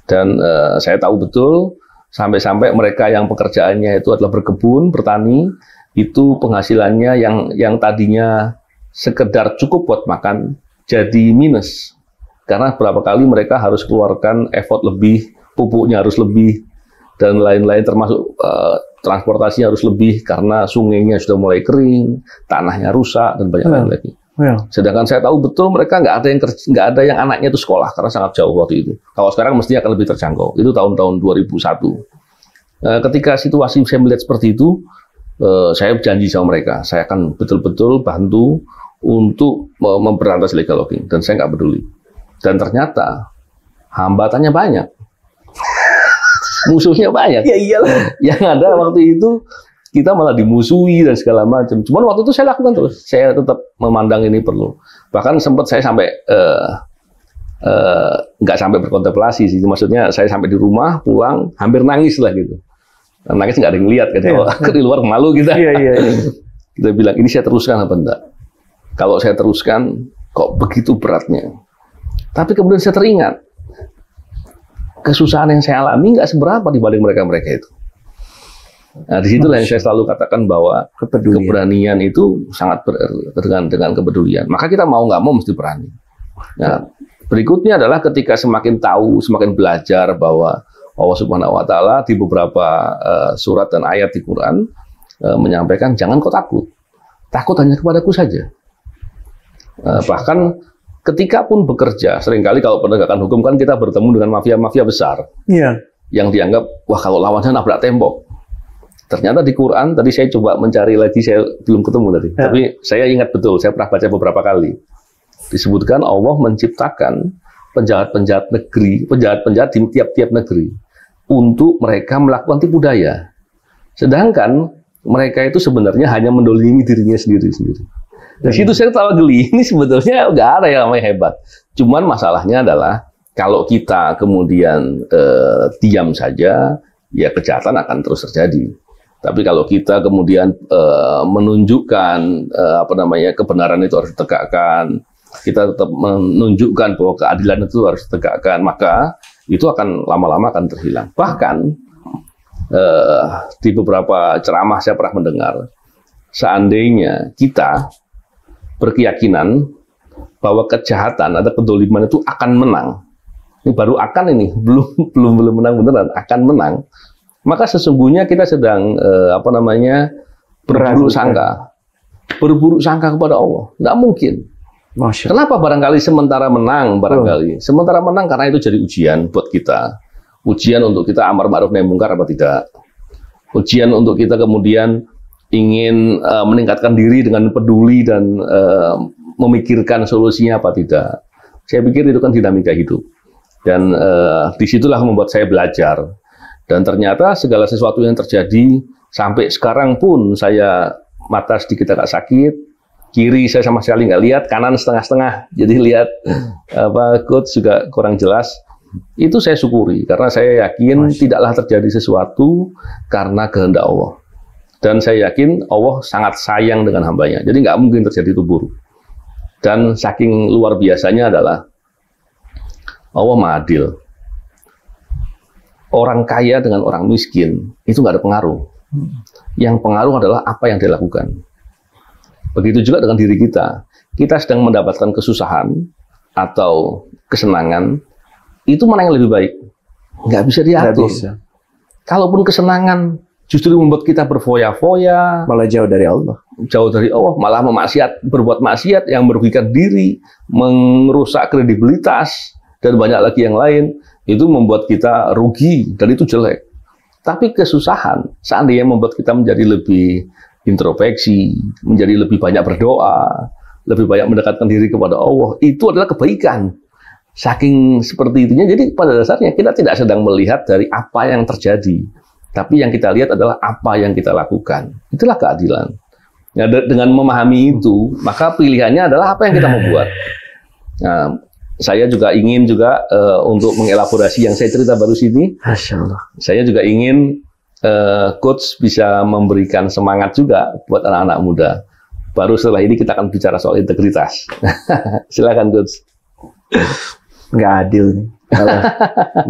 Dan saya tahu betul sampai-sampai mereka yang pekerjaannya itu adalah berkebun, bertani, itu penghasilannya yang tadinya sekedar cukup buat makan jadi minus. Karena berapa kali mereka harus keluarkan effort lebih, pupuknya harus lebih, dan lain-lain termasuk transportasinya harus lebih karena sungainya sudah mulai kering, tanahnya rusak dan banyak lain lagi. Sedangkan saya tahu betul mereka nggak ada yang anaknya itu sekolah karena sangat jauh waktu itu. Kalau sekarang mestinya akan lebih terjangkau. Itu tahun-tahun 2001. Ketika situasi saya melihat seperti itu, saya janji sama mereka, saya akan betul-betul bantu untuk memberantas illegal logging dan saya nggak peduli. Dan ternyata hambatannya banyak. Musuhnya banyak. Ya iyalah. Yang ada waktu itu kita malah dimusuhi dan segala macam. Cuman waktu itu saya lakukan terus. Saya tetap memandang ini perlu. Bahkan sempat saya sampai nggak sampai berkontemplasi sih. Maksudnya saya sampai di rumah, pulang, hampir nangis lah gitu. Nangis nggak ada yang lihat kan. Di luar malu kita. Kita bilang, ini saya teruskan apa enggak? Kalau saya teruskan, kok begitu beratnya. Tapi kemudian saya teringat, kesusahan yang saya alami nggak seberapa dibanding mereka-mereka itu. Nah, disitulah yang saya selalu katakan bahwa keberanian itu sangat dengan kepedulian. Maka kita mau nggak mau mesti berani. Nah, berikutnya adalah ketika semakin tahu, semakin belajar bahwa Allah Subhanahu Wa Taala di beberapa surat dan ayat di Quran menyampaikan jangan kau takut, takut hanya kepadaku saja. Bahkan ketika pun bekerja, seringkali kalau penegakan hukum kan kita bertemu dengan mafia-mafia besar, yang dianggap wah kalau lawannya nabrak tembok. Ternyata di Quran, tadi saya coba mencari lagi, saya belum ketemu tadi. Tapi saya ingat betul, saya pernah baca beberapa kali. Disebutkan Allah menciptakan penjahat-penjahat negeri, penjahat-penjahat di tiap-tiap negeri untuk mereka melakukan tipu daya. Sedangkan mereka itu sebenarnya hanya mendolimi dirinya sendiri-sendiri. Di situ saya tahu geli, ini sebetulnya nggak ada yang namanya hebat. Cuman masalahnya adalah kalau kita kemudian diam saja, ya kejahatan akan terus terjadi. Tapi kalau kita kemudian menunjukkan kebenaran itu harus ditegakkan, kita tetap menunjukkan bahwa keadilan itu harus ditegakkan, maka itu akan lama-lama akan terhilang. Bahkan di beberapa ceramah saya pernah mendengar, seandainya kita berkeyakinan bahwa kejahatan atau kedoliman itu akan menang, ini baru akan ini belum menang beneran, akan menang. Maka sesungguhnya kita sedang berburuk sangka kepada Allah. Tidak mungkin. Kenapa barangkali sementara menang sementara menang karena itu jadi ujian buat kita, ujian untuk kita amar ma'ruf nahi mungkar apa tidak, ujian untuk kita kemudian ingin meningkatkan diri dengan peduli dan memikirkan solusinya apa tidak. Saya pikir itu kan dinamika hidup, dan disitulah membuat saya belajar. Dan ternyata segala sesuatu yang terjadi sampai sekarang pun saya mata sedikit agak sakit, kiri saya sama sekali nggak lihat, kanan setengah-setengah, jadi lihat coach juga kurang jelas. Itu saya syukuri karena saya yakin tidaklah terjadi sesuatu karena kehendak Allah. Dan saya yakin Allah sangat sayang dengan hambanya, jadi nggak mungkin terjadi itu buruk. Dan saking luar biasanya adalah Allah Maha Adil. Orang kaya dengan orang miskin itu nggak ada pengaruh. Yang pengaruh adalah apa yang dia lakukan. Begitu juga dengan diri kita. Kita sedang mendapatkan kesusahan atau kesenangan, itu mana yang lebih baik? Nggak bisa diatur. Kalaupun kesenangan justru membuat kita berfoya-foya, malah jauh dari Allah. Jauh dari Allah, malah berbuat maksiat yang merugikan diri, merusak kredibilitas, dan banyak lagi yang lain. Itu membuat kita rugi, dan itu jelek. Tapi kesusahan, seandainya membuat kita menjadi lebih introspeksi, menjadi lebih banyak berdoa, lebih banyak mendekatkan diri kepada Allah, itu adalah kebaikan. Saking seperti itunya, jadi pada dasarnya kita tidak sedang melihat dari apa yang terjadi, tapi yang kita lihat adalah apa yang kita lakukan. Itulah keadilan. Nah, dengan memahami itu, maka pilihannya adalah apa yang kita mau buat. Nah, saya juga ingin untuk mengelaborasi yang saya cerita baru sini. Masya Allah. Saya juga ingin coach bisa memberikan semangat juga buat anak-anak muda. Baru setelah ini kita akan bicara soal integritas. Silakan coach. Nggak adil nih.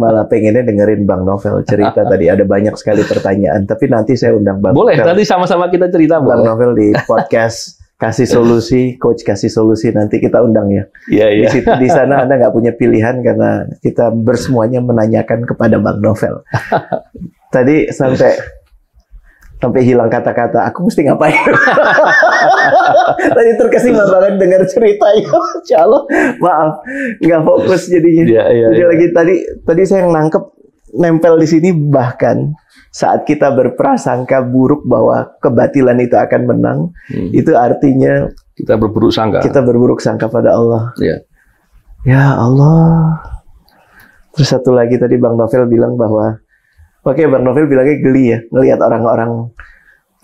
Malah pengennya dengerin Bang Novel cerita tadi. Ada banyak sekali pertanyaan. Tapi nanti saya undang Bang Boleh, nanti sama-sama kita cerita. Bang Novel di podcast Kasih Solusi, Coach Kasih Solusi, nanti kita undang ya. Iya. Di sana Anda nggak punya pilihan karena kita bersemuanya menanyakan kepada Bang Novel. Tadi sampai hilang kata-kata, aku mesti ngapain? Tadi terkesima banget dengar ceritanya. Insya Allah, maaf, nggak fokus jadinya. Jadi lagi tadi saya nangkep, nempel di sini, bahkan saat kita berprasangka buruk bahwa kebatilan itu akan menang, itu artinya kita berburuk sangka. Kita berburuk sangka pada Allah. Ya Allah. Terus satu lagi tadi Bang Novel bilang bahwa, oke, Bang Novel bilangnya geli ya, ngelihat orang-orang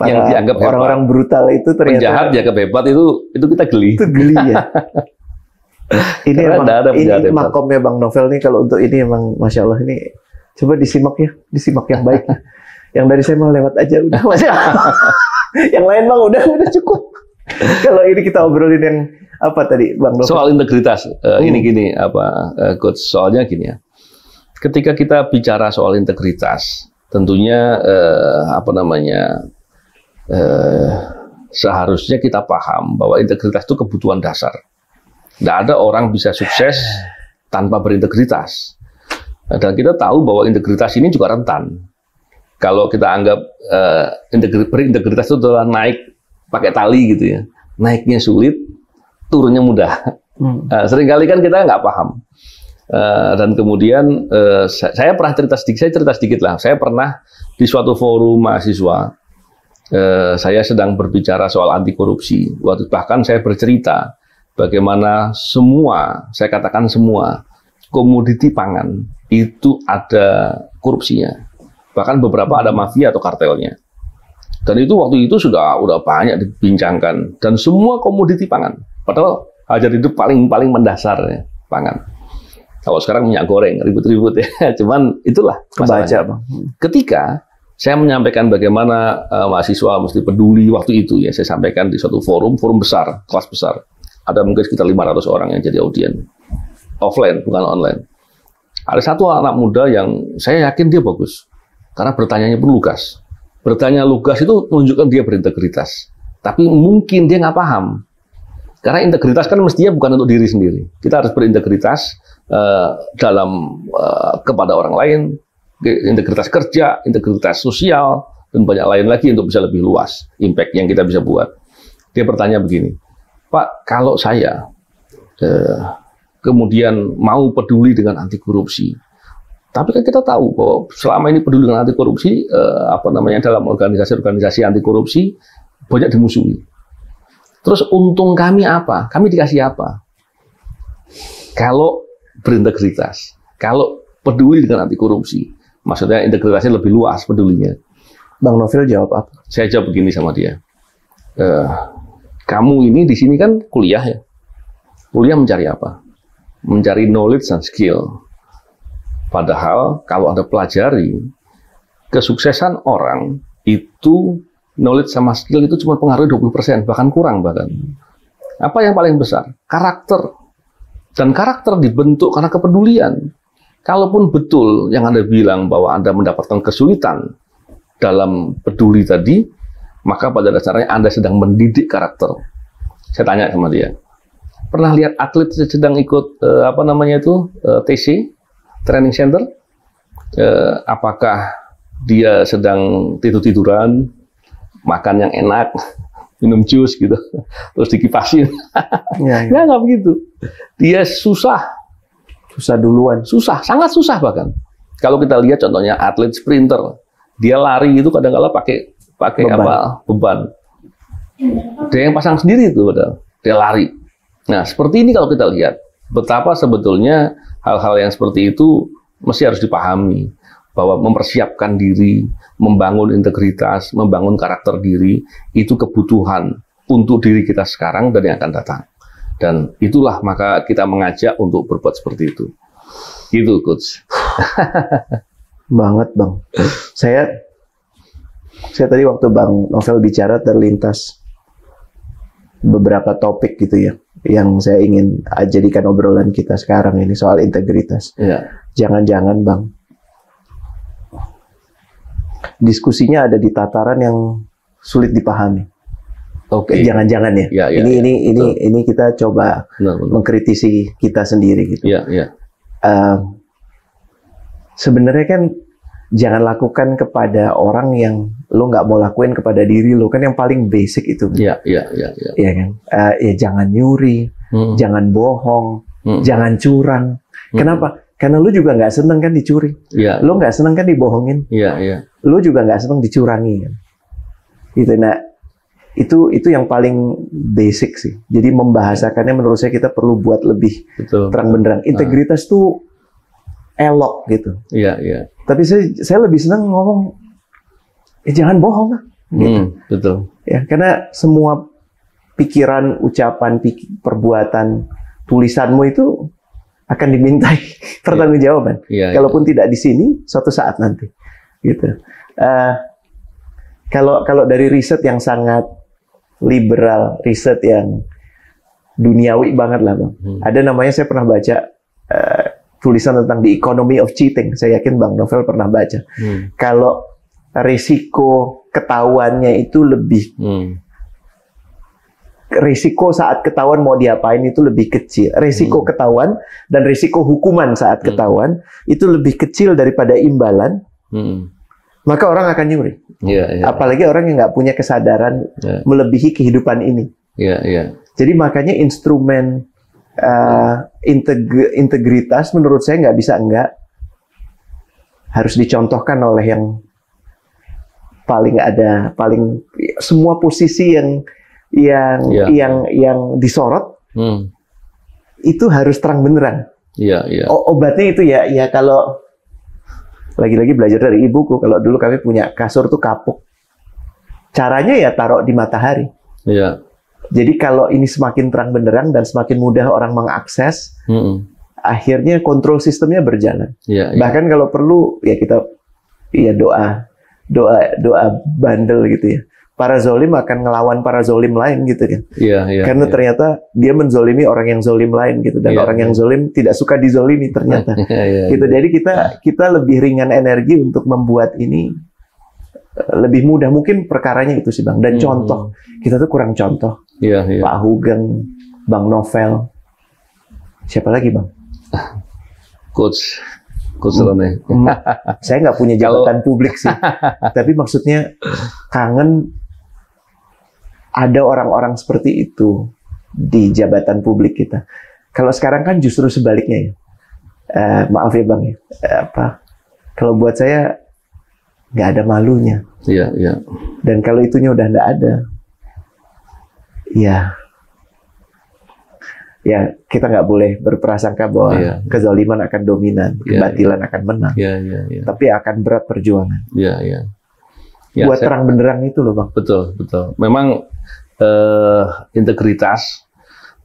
yang dianggap orang-orang brutal itu ternyata penjahat, dianggap hebat, itu kita geli. Itu geli ya. Ini makomnya Bang Novel nih, kalau untuk ini emang Masya Allah, ini coba disimak yang baik. Yang dari saya mau lewat aja udah. Yang lain Bang udah cukup. Kalau ini kita obrolin yang apa tadi Bang Novel? Soal integritas. Ini gini Coach, soalnya gini ya. Ketika kita bicara soal integritas, tentunya seharusnya kita paham bahwa integritas itu kebutuhan dasar. Tidak ada orang bisa sukses tanpa berintegritas. Dan kita tahu bahwa integritas ini juga rentan. Kalau kita anggap berintegritas itu adalah naik pakai tali gitu ya, naiknya sulit, turunnya mudah. Seringkali kan kita nggak paham. Dan kemudian saya pernah cerita sedikit lah. Saya pernah di suatu forum mahasiswa, saya sedang berbicara soal anti korupsi. Bahkan saya bercerita bagaimana saya katakan semua komoditi pangan itu ada korupsinya. Bahkan beberapa ada mafia atau kartelnya. Dan itu waktu itu sudah banyak dibincangkan, dan semua komoditi pangan. Padahal hajat itu paling mendasar ya, pangan. Kalau sekarang minyak goreng ribut-ribut ya, cuman itulah masalahnya. Ketika saya menyampaikan bagaimana mahasiswa mesti peduli waktu itu ya, saya sampaikan di suatu forum besar, kelas besar. Ada mungkin sekitar 500 orang yang jadi audien. Offline, bukan online. Ada satu anak muda yang saya yakin dia bagus. Karena bertanyanya pun lugas. Bertanya lugas itu menunjukkan dia berintegritas. Tapi mungkin dia nggak paham. Karena integritas kan mestinya bukan untuk diri sendiri. Kita harus berintegritas kepada orang lain, integritas kerja, integritas sosial, dan banyak lain lagi untuk bisa lebih luas impact yang kita bisa buat. Dia bertanya begini, Pak, kalau saya kemudian mau peduli dengan anti korupsi, tapi kan kita tahu bahwa selama ini peduli dengan anti korupsi, dalam organisasi anti korupsi banyak dimusuhi. Terus untung kami apa? Kami dikasih apa? Kalau berintegritas, kalau peduli dengan anti korupsi, maksudnya integritasnya lebih luas pedulinya. Bang Novel jawab apa? Saya jawab begini sama dia. Kamu ini di sini kan kuliah ya. Kuliah mencari apa? Mencari knowledge dan skill. Padahal kalau Anda pelajari, kesuksesan orang itu knowledge sama skill itu cuma pengaruh 20%, bahkan kurang bahkan. Apa yang paling besar? Karakter. Dan karakter dibentuk karena kepedulian. Kalaupun betul yang Anda bilang bahwa Anda mendapatkan kesulitan dalam peduli tadi, maka pada dasarnya Anda sedang mendidik karakter. Saya tanya sama dia, pernah lihat atlet sedang ikut TC, training center? Apakah dia sedang tidur-tiduran, makan yang enak, minum jus gitu, terus dikipasin? Nggak begitu. Dia susah duluan, sangat susah bahkan. Kalau kita lihat contohnya atlet sprinter, dia lari itu kadang-kala pakai beban. Dia yang pasang sendiri itu, padahal dia lari. Nah, seperti ini kalau kita lihat betapa sebetulnya hal-hal yang seperti itu mesti harus dipahami, bahwa mempersiapkan diri, membangun integritas, membangun karakter diri itu kebutuhan untuk diri kita sekarang dan yang akan datang. Dan itulah maka kita mengajak untuk berbuat seperti itu. Gitu, Coach. Banget, Bang. Saya tadi waktu Bang Novel bicara terlintas beberapa topik gitu ya, yang saya ingin jadikan obrolan kita sekarang ini soal integritas. Jangan-jangan Bang, diskusinya ada di tataran yang sulit dipahami. Jangan-jangan ya. Ini kita coba mengkritisi kita sendiri gitu. Sebenarnya kan jangan lakukan kepada orang yang lo nggak mau lakuin kepada diri lo, kan yang paling basic itu. Iya kan. Jangan nyuri, jangan bohong, jangan curang. Kenapa? Karena lo juga nggak seneng kan dicuri. Lo nggak seneng kan dibohongin. Lo juga nggak seneng dicurangi kan. Gitu. Nah, itu yang paling basic sih. Jadi membahasakannya menurut saya kita perlu buat lebih terang benderang. Integritas tuh elok gitu. Tapi saya lebih senang ngomong, jangan bohong lah. Gitu. Betul. Ya, karena semua pikiran, ucapan, perbuatan, tulisanmu itu akan dimintai pertanggungjawaban. Kalaupun tidak di sini, suatu saat nanti. Gitu. Kalau dari riset yang sangat liberal, riset yang duniawi banget lah, Bang. Ada namanya, saya pernah baca tulisan tentang The Economy of Cheating. Saya yakin Bang Novel pernah baca. Kalau risiko ketahuannya itu lebih risiko saat ketahuan mau diapain itu lebih kecil. Risiko ketahuan dan risiko hukuman saat ketahuan itu lebih kecil daripada imbalan. Maka orang akan nyuri. Apalagi orang yang nggak punya kesadaran melebihi kehidupan ini. Jadi makanya instrumen integritas menurut saya nggak bisa enggak, harus dicontohkan oleh yang paling semua posisi yang disorot itu harus terang benerang. Obatnya itu ya kalau lagi-lagi belajar dari ibuku, kalau dulu kami punya kasur tuh kapuk. Caranya ya taruh di matahari. Jadi kalau ini semakin terang benderang dan semakin mudah orang mengakses, akhirnya kontrol sistemnya berjalan. Bahkan kalau perlu ya kita doa bandel gitu ya. Para zolim akan ngelawan para zolim lain gitu kan. Karena ternyata dia menzolimi orang yang zolim lain gitu, dan orang yang zolim tidak suka dizolimi ternyata. Gitu. Jadi kita lebih ringan energi untuk membuat ini lebih mudah. Mungkin perkaranya itu sih Bang. Dan contoh, kita tuh kurang contoh. Pak Hugeng, Bang Novel, siapa lagi Bang? Coach Rone. Saya nggak punya jabatan publik sih, tapi maksudnya kangen ada orang-orang seperti itu di jabatan publik kita. Kalau sekarang kan justru sebaliknya ya. Maaf ya Bang ya. Kalau buat saya nggak ada malunya. Dan kalau itunya udah nggak ada, ya kita nggak boleh berprasangka bahwa kezaliman akan dominan, kebatilan akan menang. Tapi akan berat perjuangan. Buat terang benderang itu loh Bang. Betul. Memang integritas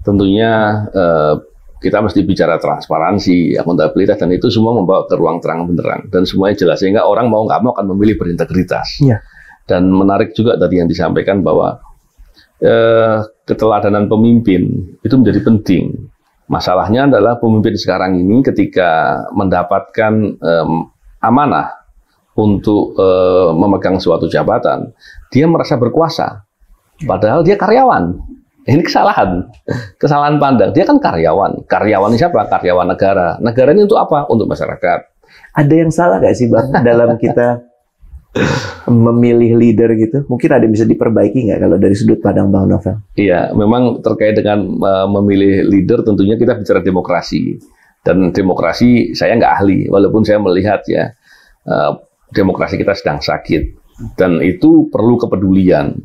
tentunya kita mesti bicara transparansi, akuntabilitas, dan itu semua membawa ke ruang terang benderang dan semuanya jelas, sehingga orang mau nggak mau akan memilih berintegritas. Dan menarik juga tadi yang disampaikan bahwa keteladanan pemimpin itu menjadi penting. Masalahnya adalah pemimpin sekarang ini ketika mendapatkan amanah untuk memegang suatu jabatan, dia merasa berkuasa, padahal dia karyawan. Ini kesalahan pandang. Dia kan karyawan. Karyawan ini siapa? Karyawan negara. Negara ini untuk apa? Untuk masyarakat. Ada yang salah nggak sih Bang dalam kita memilih leader gitu? Mungkin ada yang bisa diperbaiki nggak kalau dari sudut pandang Bang Novel? Iya, memang terkait dengan memilih leader tentunya kita bicara demokrasi. Dan demokrasi saya nggak ahli, walaupun saya melihat ya demokrasi kita sedang sakit. Dan itu perlu kepedulian.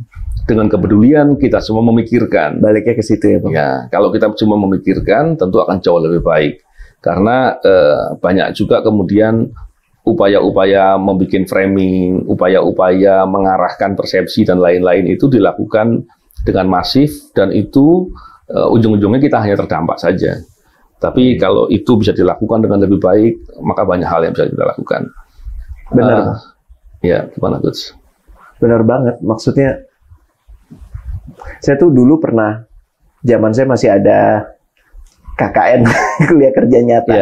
Dengan kepedulian kita semua memikirkan. Baliknya ke situ ya Bang? Ya, kalau kita cuma memikirkan tentu akan jauh lebih baik. Karena banyak juga kemudian upaya-upaya membuat framing, upaya-upaya mengarahkan persepsi dan lain-lain itu dilakukan dengan masif, dan itu ujung-ujungnya kita hanya terdampak saja. Tapi kalau itu bisa dilakukan dengan lebih baik, maka banyak hal yang bisa kita lakukan. Benar. Ya, gimana Coach? Benar banget. Maksudnya, saya tuh dulu pernah, zaman saya masih ada KKN, kuliah kerja nyata.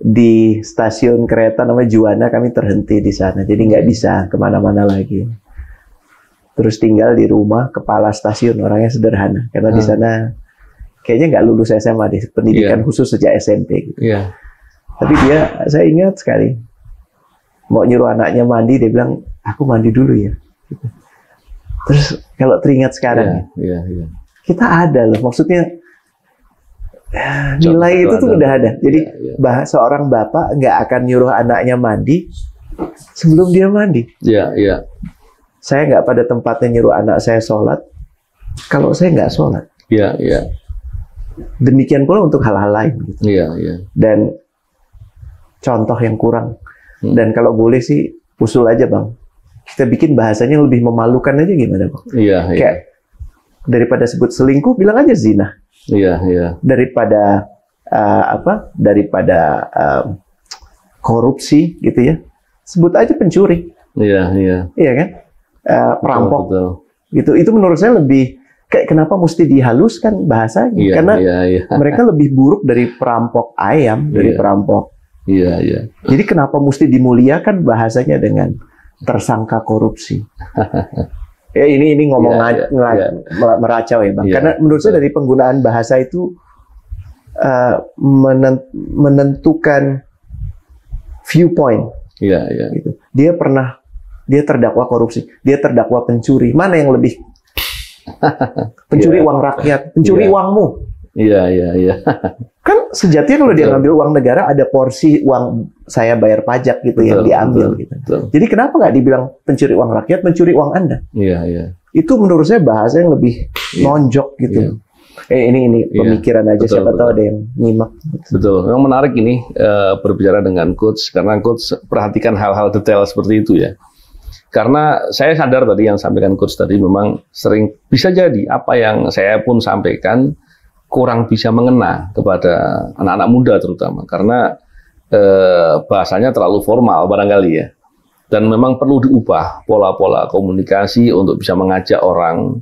Di stasiun kereta namanya Juwana, kami terhenti di sana. Jadi nggak bisa kemana-mana lagi. Terus tinggal di rumah kepala stasiun, orangnya sederhana. Karena di sana kayaknya nggak lulus SMA deh, pendidikan khusus sejak SMP. Gitu. Tapi saya ingat sekali, mau nyuruh anaknya mandi, dia bilang, aku mandi dulu ya. Gitu. Terus kalau teringat sekarang, kita ada loh, maksudnya nilai itu tuh udah ada. Jadi seorang bapak nggak akan nyuruh anaknya mandi sebelum dia mandi. Saya nggak pada tempatnya nyuruh anak saya sholat kalau saya nggak sholat. Demikian pula untuk hal-hal lain. Gitu. Dan contoh yang kurang. Dan kalau boleh sih usul aja Bang, kita bikin bahasanya lebih memalukan aja gimana, Bang? Iya, iya. Kayak daripada sebut selingkuh, bilang aja zina. Iya, iya. Daripada korupsi gitu ya, sebut aja pencuri. Iya, iya. Iya kan? Perampok. Betul. Gitu. Itu menurut saya lebih kayak kenapa mesti dihaluskan bahasanya? Iya, karena iya. mereka lebih buruk dari perampok ayam, dari perampok. Iya, iya. Jadi kenapa mesti dimuliakan bahasanya dengan tersangka korupsi? Ya ini ngomong meracau ya, Bang. Karena menurut saya dari penggunaan bahasa itu menentukan viewpoint. Iya, iya. Gitu. Dia terdakwa korupsi, dia terdakwa pencuri. Mana yang lebih? Pencuri uang rakyat, pencuri uangmu. Iya, iya, iya. Kan sejatinya kalau dia ngambil uang negara, ada porsi uang saya bayar pajak gitu yang diambil. Gitu. Jadi kenapa nggak dibilang pencuri uang rakyat, pencuri uang Anda? Iya, iya. Itu menurut saya bahasa yang lebih nonjok gitu. Ini pemikiran aja, siapa tahu ada yang nyimak. Betul. Yang menarik ini berbicara dengan coach, karena coach perhatikan hal-hal detail seperti itu ya. Karena saya sadar tadi yang sampaikan coach tadi memang sering bisa jadi apa yang saya pun sampaikan kurang bisa mengena kepada anak-anak muda terutama karena bahasanya terlalu formal barangkali ya. Dan memang perlu diubah pola-pola komunikasi untuk bisa mengajak orang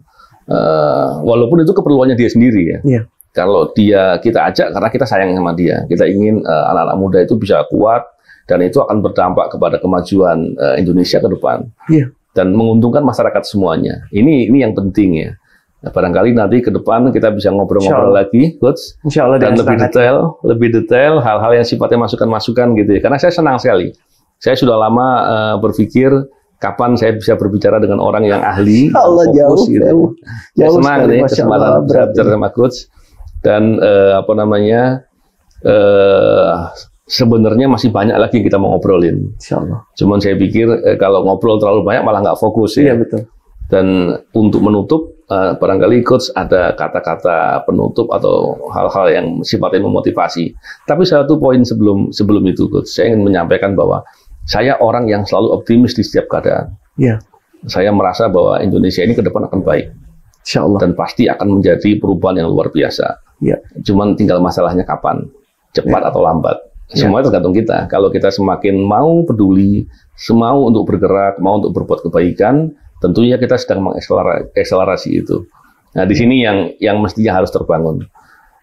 walaupun itu keperluannya dia sendiri ya. Yeah. Kalau kita ajak karena kita sayang sama dia. Kita ingin anak-anak muda itu bisa kuat dan itu akan berdampak kepada kemajuan Indonesia ke depan. Yeah. Dan menguntungkan masyarakat semuanya. Ini yang penting ya. Nah, barangkali nanti ke depan kita bisa ngobrol-ngobrol lagi, Coach. Insya Allah dan lebih detail hal-hal yang sifatnya masukan-masukan gitu ya. Karena saya senang sekali. Saya sudah lama berpikir kapan saya bisa berbicara dengan orang yang ahli, Allah, fokus gitu. Saya senang nih kesempatan berbicara sama Coach. Dan sebenarnya masih banyak lagi yang kita mau ngobrolin. Insyaallah. Cuman saya pikir kalau ngobrol terlalu banyak malah nggak fokus ya. Iya betul. Dan untuk menutup, barangkali Coach ada kata-kata penutup atau hal-hal yang sifatnya memotivasi. Tapi satu poin sebelum itu, Coach, saya ingin menyampaikan bahwa saya orang yang selalu optimis di setiap keadaan. Iya. Saya merasa bahwa Indonesia ini ke depan akan baik. Insyaallah. Dan pasti akan menjadi perubahan yang luar biasa. Iya. Cuman tinggal masalahnya kapan, cepat atau lambat. Semua tergantung kita. Kalau kita semakin mau peduli, mau untuk bergerak, mau untuk berbuat kebaikan, tentunya kita sedang mengakselerasi itu. Nah, di sini yang mestinya harus terbangun.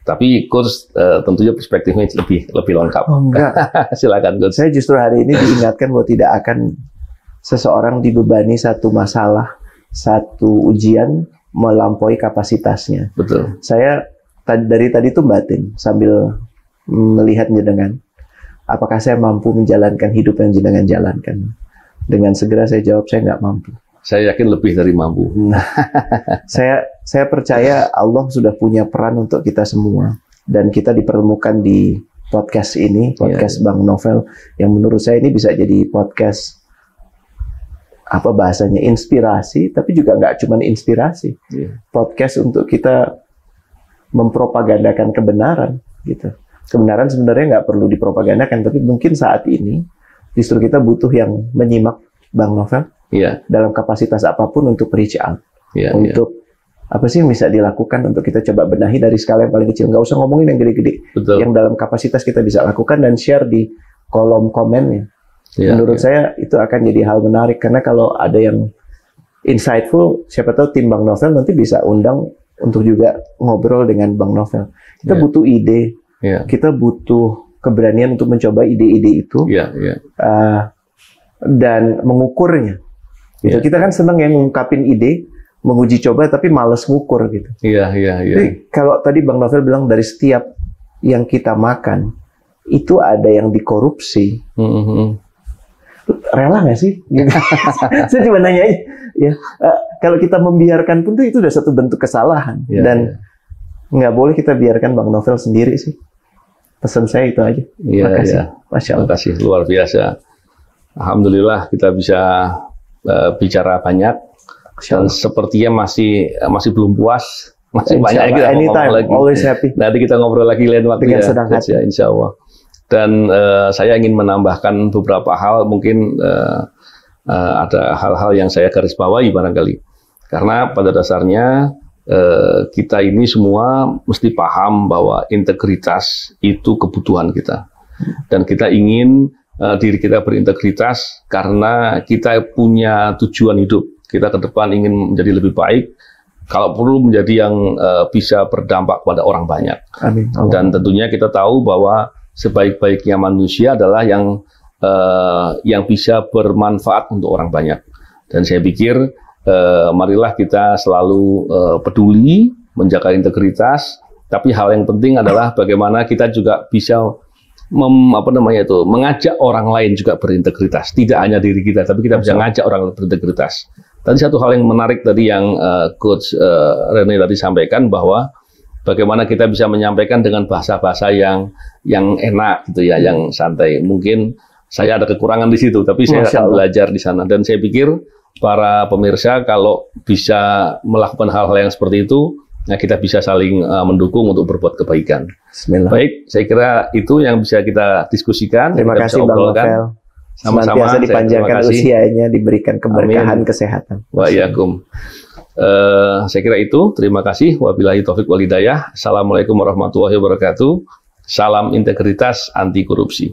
Tapi Coach tentunya perspektifnya lebih lengkap. Oh, enggak. Silakan Coach. Saya justru hari ini diingatkan bahwa tidak akan seseorang dibebani satu masalah, satu ujian melampaui kapasitasnya. Betul. Saya dari tadi tuh batin sambil melihat jenengan. Apakah saya mampu menjalankan hidup yang jenengan jalankan? Dengan segera saya jawab, saya nggak mampu. Saya yakin lebih dari mampu. Saya percaya Allah sudah punya peran untuk kita semua. Dan kita dipertemukan di podcast ini, podcast Bang Novel, yang menurut saya ini bisa jadi podcast, apa bahasanya, inspirasi, tapi juga nggak cuma inspirasi. Podcast untuk kita mempropagandakan kebenaran, gitu. Kebenaran sebenarnya nggak perlu dipropagandakan, tapi mungkin saat ini justru kita butuh yang menyimak Bang Novel dalam kapasitas apapun untuk reach out, untuk apa sih yang bisa dilakukan untuk kita coba benahi dari skala yang paling kecil, nggak usah ngomongin yang gede-gede, yang dalam kapasitas kita bisa lakukan dan share di kolom komennya. Menurut saya itu akan jadi hal menarik karena kalau ada yang insightful, siapa tahu tim Bang Novel nanti bisa undang untuk juga ngobrol dengan Bang Novel. Kita butuh ide. Kita butuh keberanian untuk mencoba ide-ide itu dan mengukurnya. Gitu. Kita kan senang yang ngungkapin ide, menguji coba, tapi males ngukur gitu. Jadi, kalau tadi Bang Novel bilang dari setiap yang kita makan itu ada yang dikorupsi, rela nggak sih? Gitu. Saya cuma nanya ya. Kalau kita membiarkan pun itu udah satu bentuk kesalahan dan nggak boleh kita biarkan Bang Novel sendiri sih. Pesan saya itu aja. Makasih. Masya Allah. Makasih, luar biasa. Alhamdulillah kita bisa bicara banyak dan sepertinya masih belum puas. Masih banyak yang kita ngomong lagi. Always happy. Nanti kita ngobrol lagi lain waktu dengan senang hati. Ya, insya Allah. Dan saya ingin menambahkan beberapa hal mungkin ada hal-hal yang saya garis bawahi barangkali. Karena pada dasarnya kita ini semua mesti paham bahwa integritas itu kebutuhan kita. Dan kita ingin diri kita berintegritas karena kita punya tujuan hidup. Kita ke depan ingin menjadi lebih baik, kalau perlu menjadi yang bisa berdampak pada orang banyak. Amin. Dan tentunya kita tahu bahwa sebaik-baiknya manusia adalah yang bisa bermanfaat untuk orang banyak. Dan saya pikir marilah kita selalu peduli menjaga integritas. Tapi hal yang penting adalah bagaimana kita juga bisa mengajak orang lain juga berintegritas. Tidak hanya diri kita, tapi kita bisa mengajak orang lain berintegritas. Tadi satu hal yang menarik tadi yang Coach Rene tadi sampaikan, bahwa bagaimana kita bisa menyampaikan dengan bahasa-bahasa yang enak gitu ya, yang santai. Mungkin saya ada kekurangan di situ, tapi saya akan belajar di sana. Dan saya pikir para pemirsa kalau bisa melakukan hal-hal yang seperti itu, nah kita bisa saling mendukung untuk berbuat kebaikan. Bismillah. Baik, saya kira itu yang bisa kita diskusikan. Terima kasih Bang Novel. Sama-sama. Senantiasa dipanjangkan usianya, diberikan keberkahan, kesehatan. Waalaikumsalam. Saya kira itu. Terima kasih. Wabillahi taufik wal hidayah. Assalamualaikum warahmatullahi wabarakatuh. Salam integritas anti korupsi.